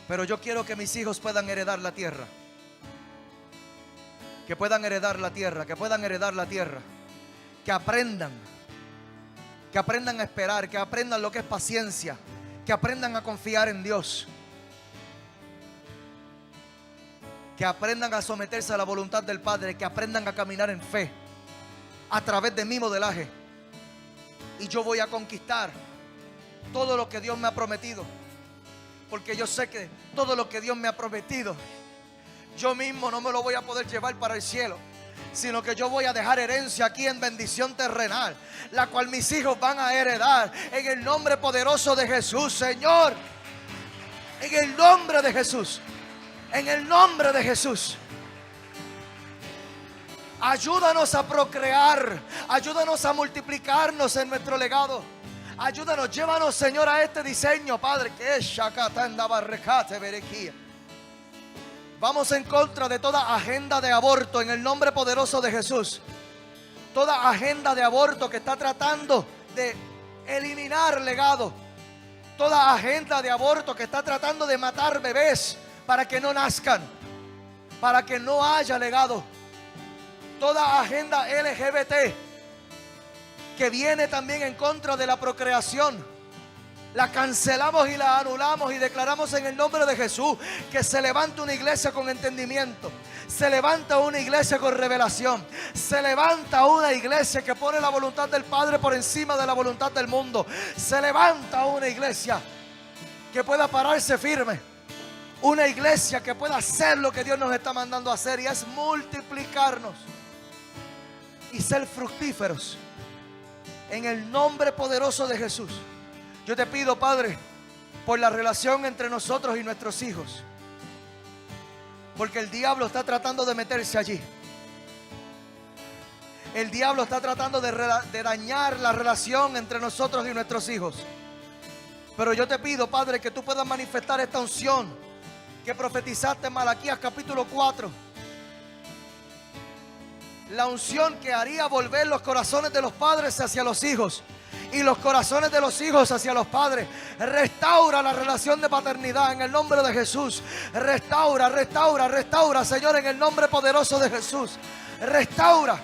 A: Pero yo quiero que mis hijos puedan heredar la tierra. Que puedan heredar la tierra, que puedan heredar la tierra. Que aprendan a esperar, que aprendan lo que es paciencia, que aprendan a confiar en Dios. Que aprendan a someterse a la voluntad del Padre, que aprendan a caminar en fe a través de mi modelaje. Y yo voy a conquistar todo lo que Dios me ha prometido, porque yo sé que todo lo que Dios me ha prometido, yo mismo no me lo voy a poder llevar para el cielo, sino que yo voy a dejar herencia aquí en bendición terrenal, la cual mis hijos van a heredar en el nombre poderoso de Jesús, Señor. En el nombre de Jesús. En el nombre de Jesús. Ayúdanos a procrear. Ayúdanos a multiplicarnos en nuestro legado. Ayúdanos, llévanos, Señor, a este diseño, Padre, que es Shakatanda Barrekate Berequía. Vamos en contra de toda agenda de aborto en el nombre poderoso de Jesús. Toda agenda de aborto que está tratando de eliminar legado. Toda agenda de aborto que está tratando de matar bebés para que no nazcan, para que no haya legado. Toda agenda LGBT que viene también en contra de la procreación, la cancelamos y la anulamos y declaramos en el nombre de Jesús que se levanta una iglesia con entendimiento, se levanta una iglesia con revelación, se levanta una iglesia que pone la voluntad del Padre por encima de la voluntad del mundo, se levanta una iglesia que pueda pararse firme, una iglesia que pueda hacer lo que Dios nos está mandando a hacer, y es multiplicarnos y ser fructíferos en el nombre poderoso de Jesús. Yo te pido, Padre, por la relación entre nosotros y nuestros hijos, porque el diablo está tratando de meterse allí. El diablo está tratando de dañar la relación entre nosotros y nuestros hijos. Pero yo te pido, Padre, que tú puedas manifestar esta unción que profetizaste en Malaquías capítulo 4. La unción que haría volver los corazones de los padres hacia los hijos y los corazones de los hijos hacia los padres. Restaura la relación de paternidad en el nombre de Jesús. Restaura, restaura, restaura, Señor, en el nombre poderoso de Jesús. Restaura,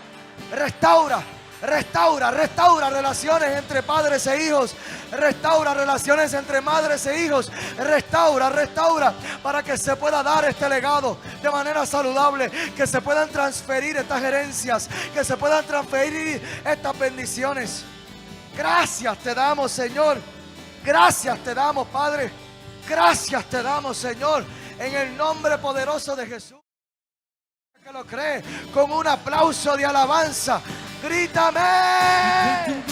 A: restaura, restaura, restaura relaciones entre padres e hijos. Restaura relaciones entre madres e hijos. Restaura, restaura, para que se pueda dar este legado de manera saludable, que se puedan transferir estas herencias, que se puedan transferir estas bendiciones. Gracias te damos, Señor. Gracias te damos, Padre. Gracias te damos, Señor, en el nombre poderoso de Jesús. Que lo cree, con un aplauso de alabanza, grítame.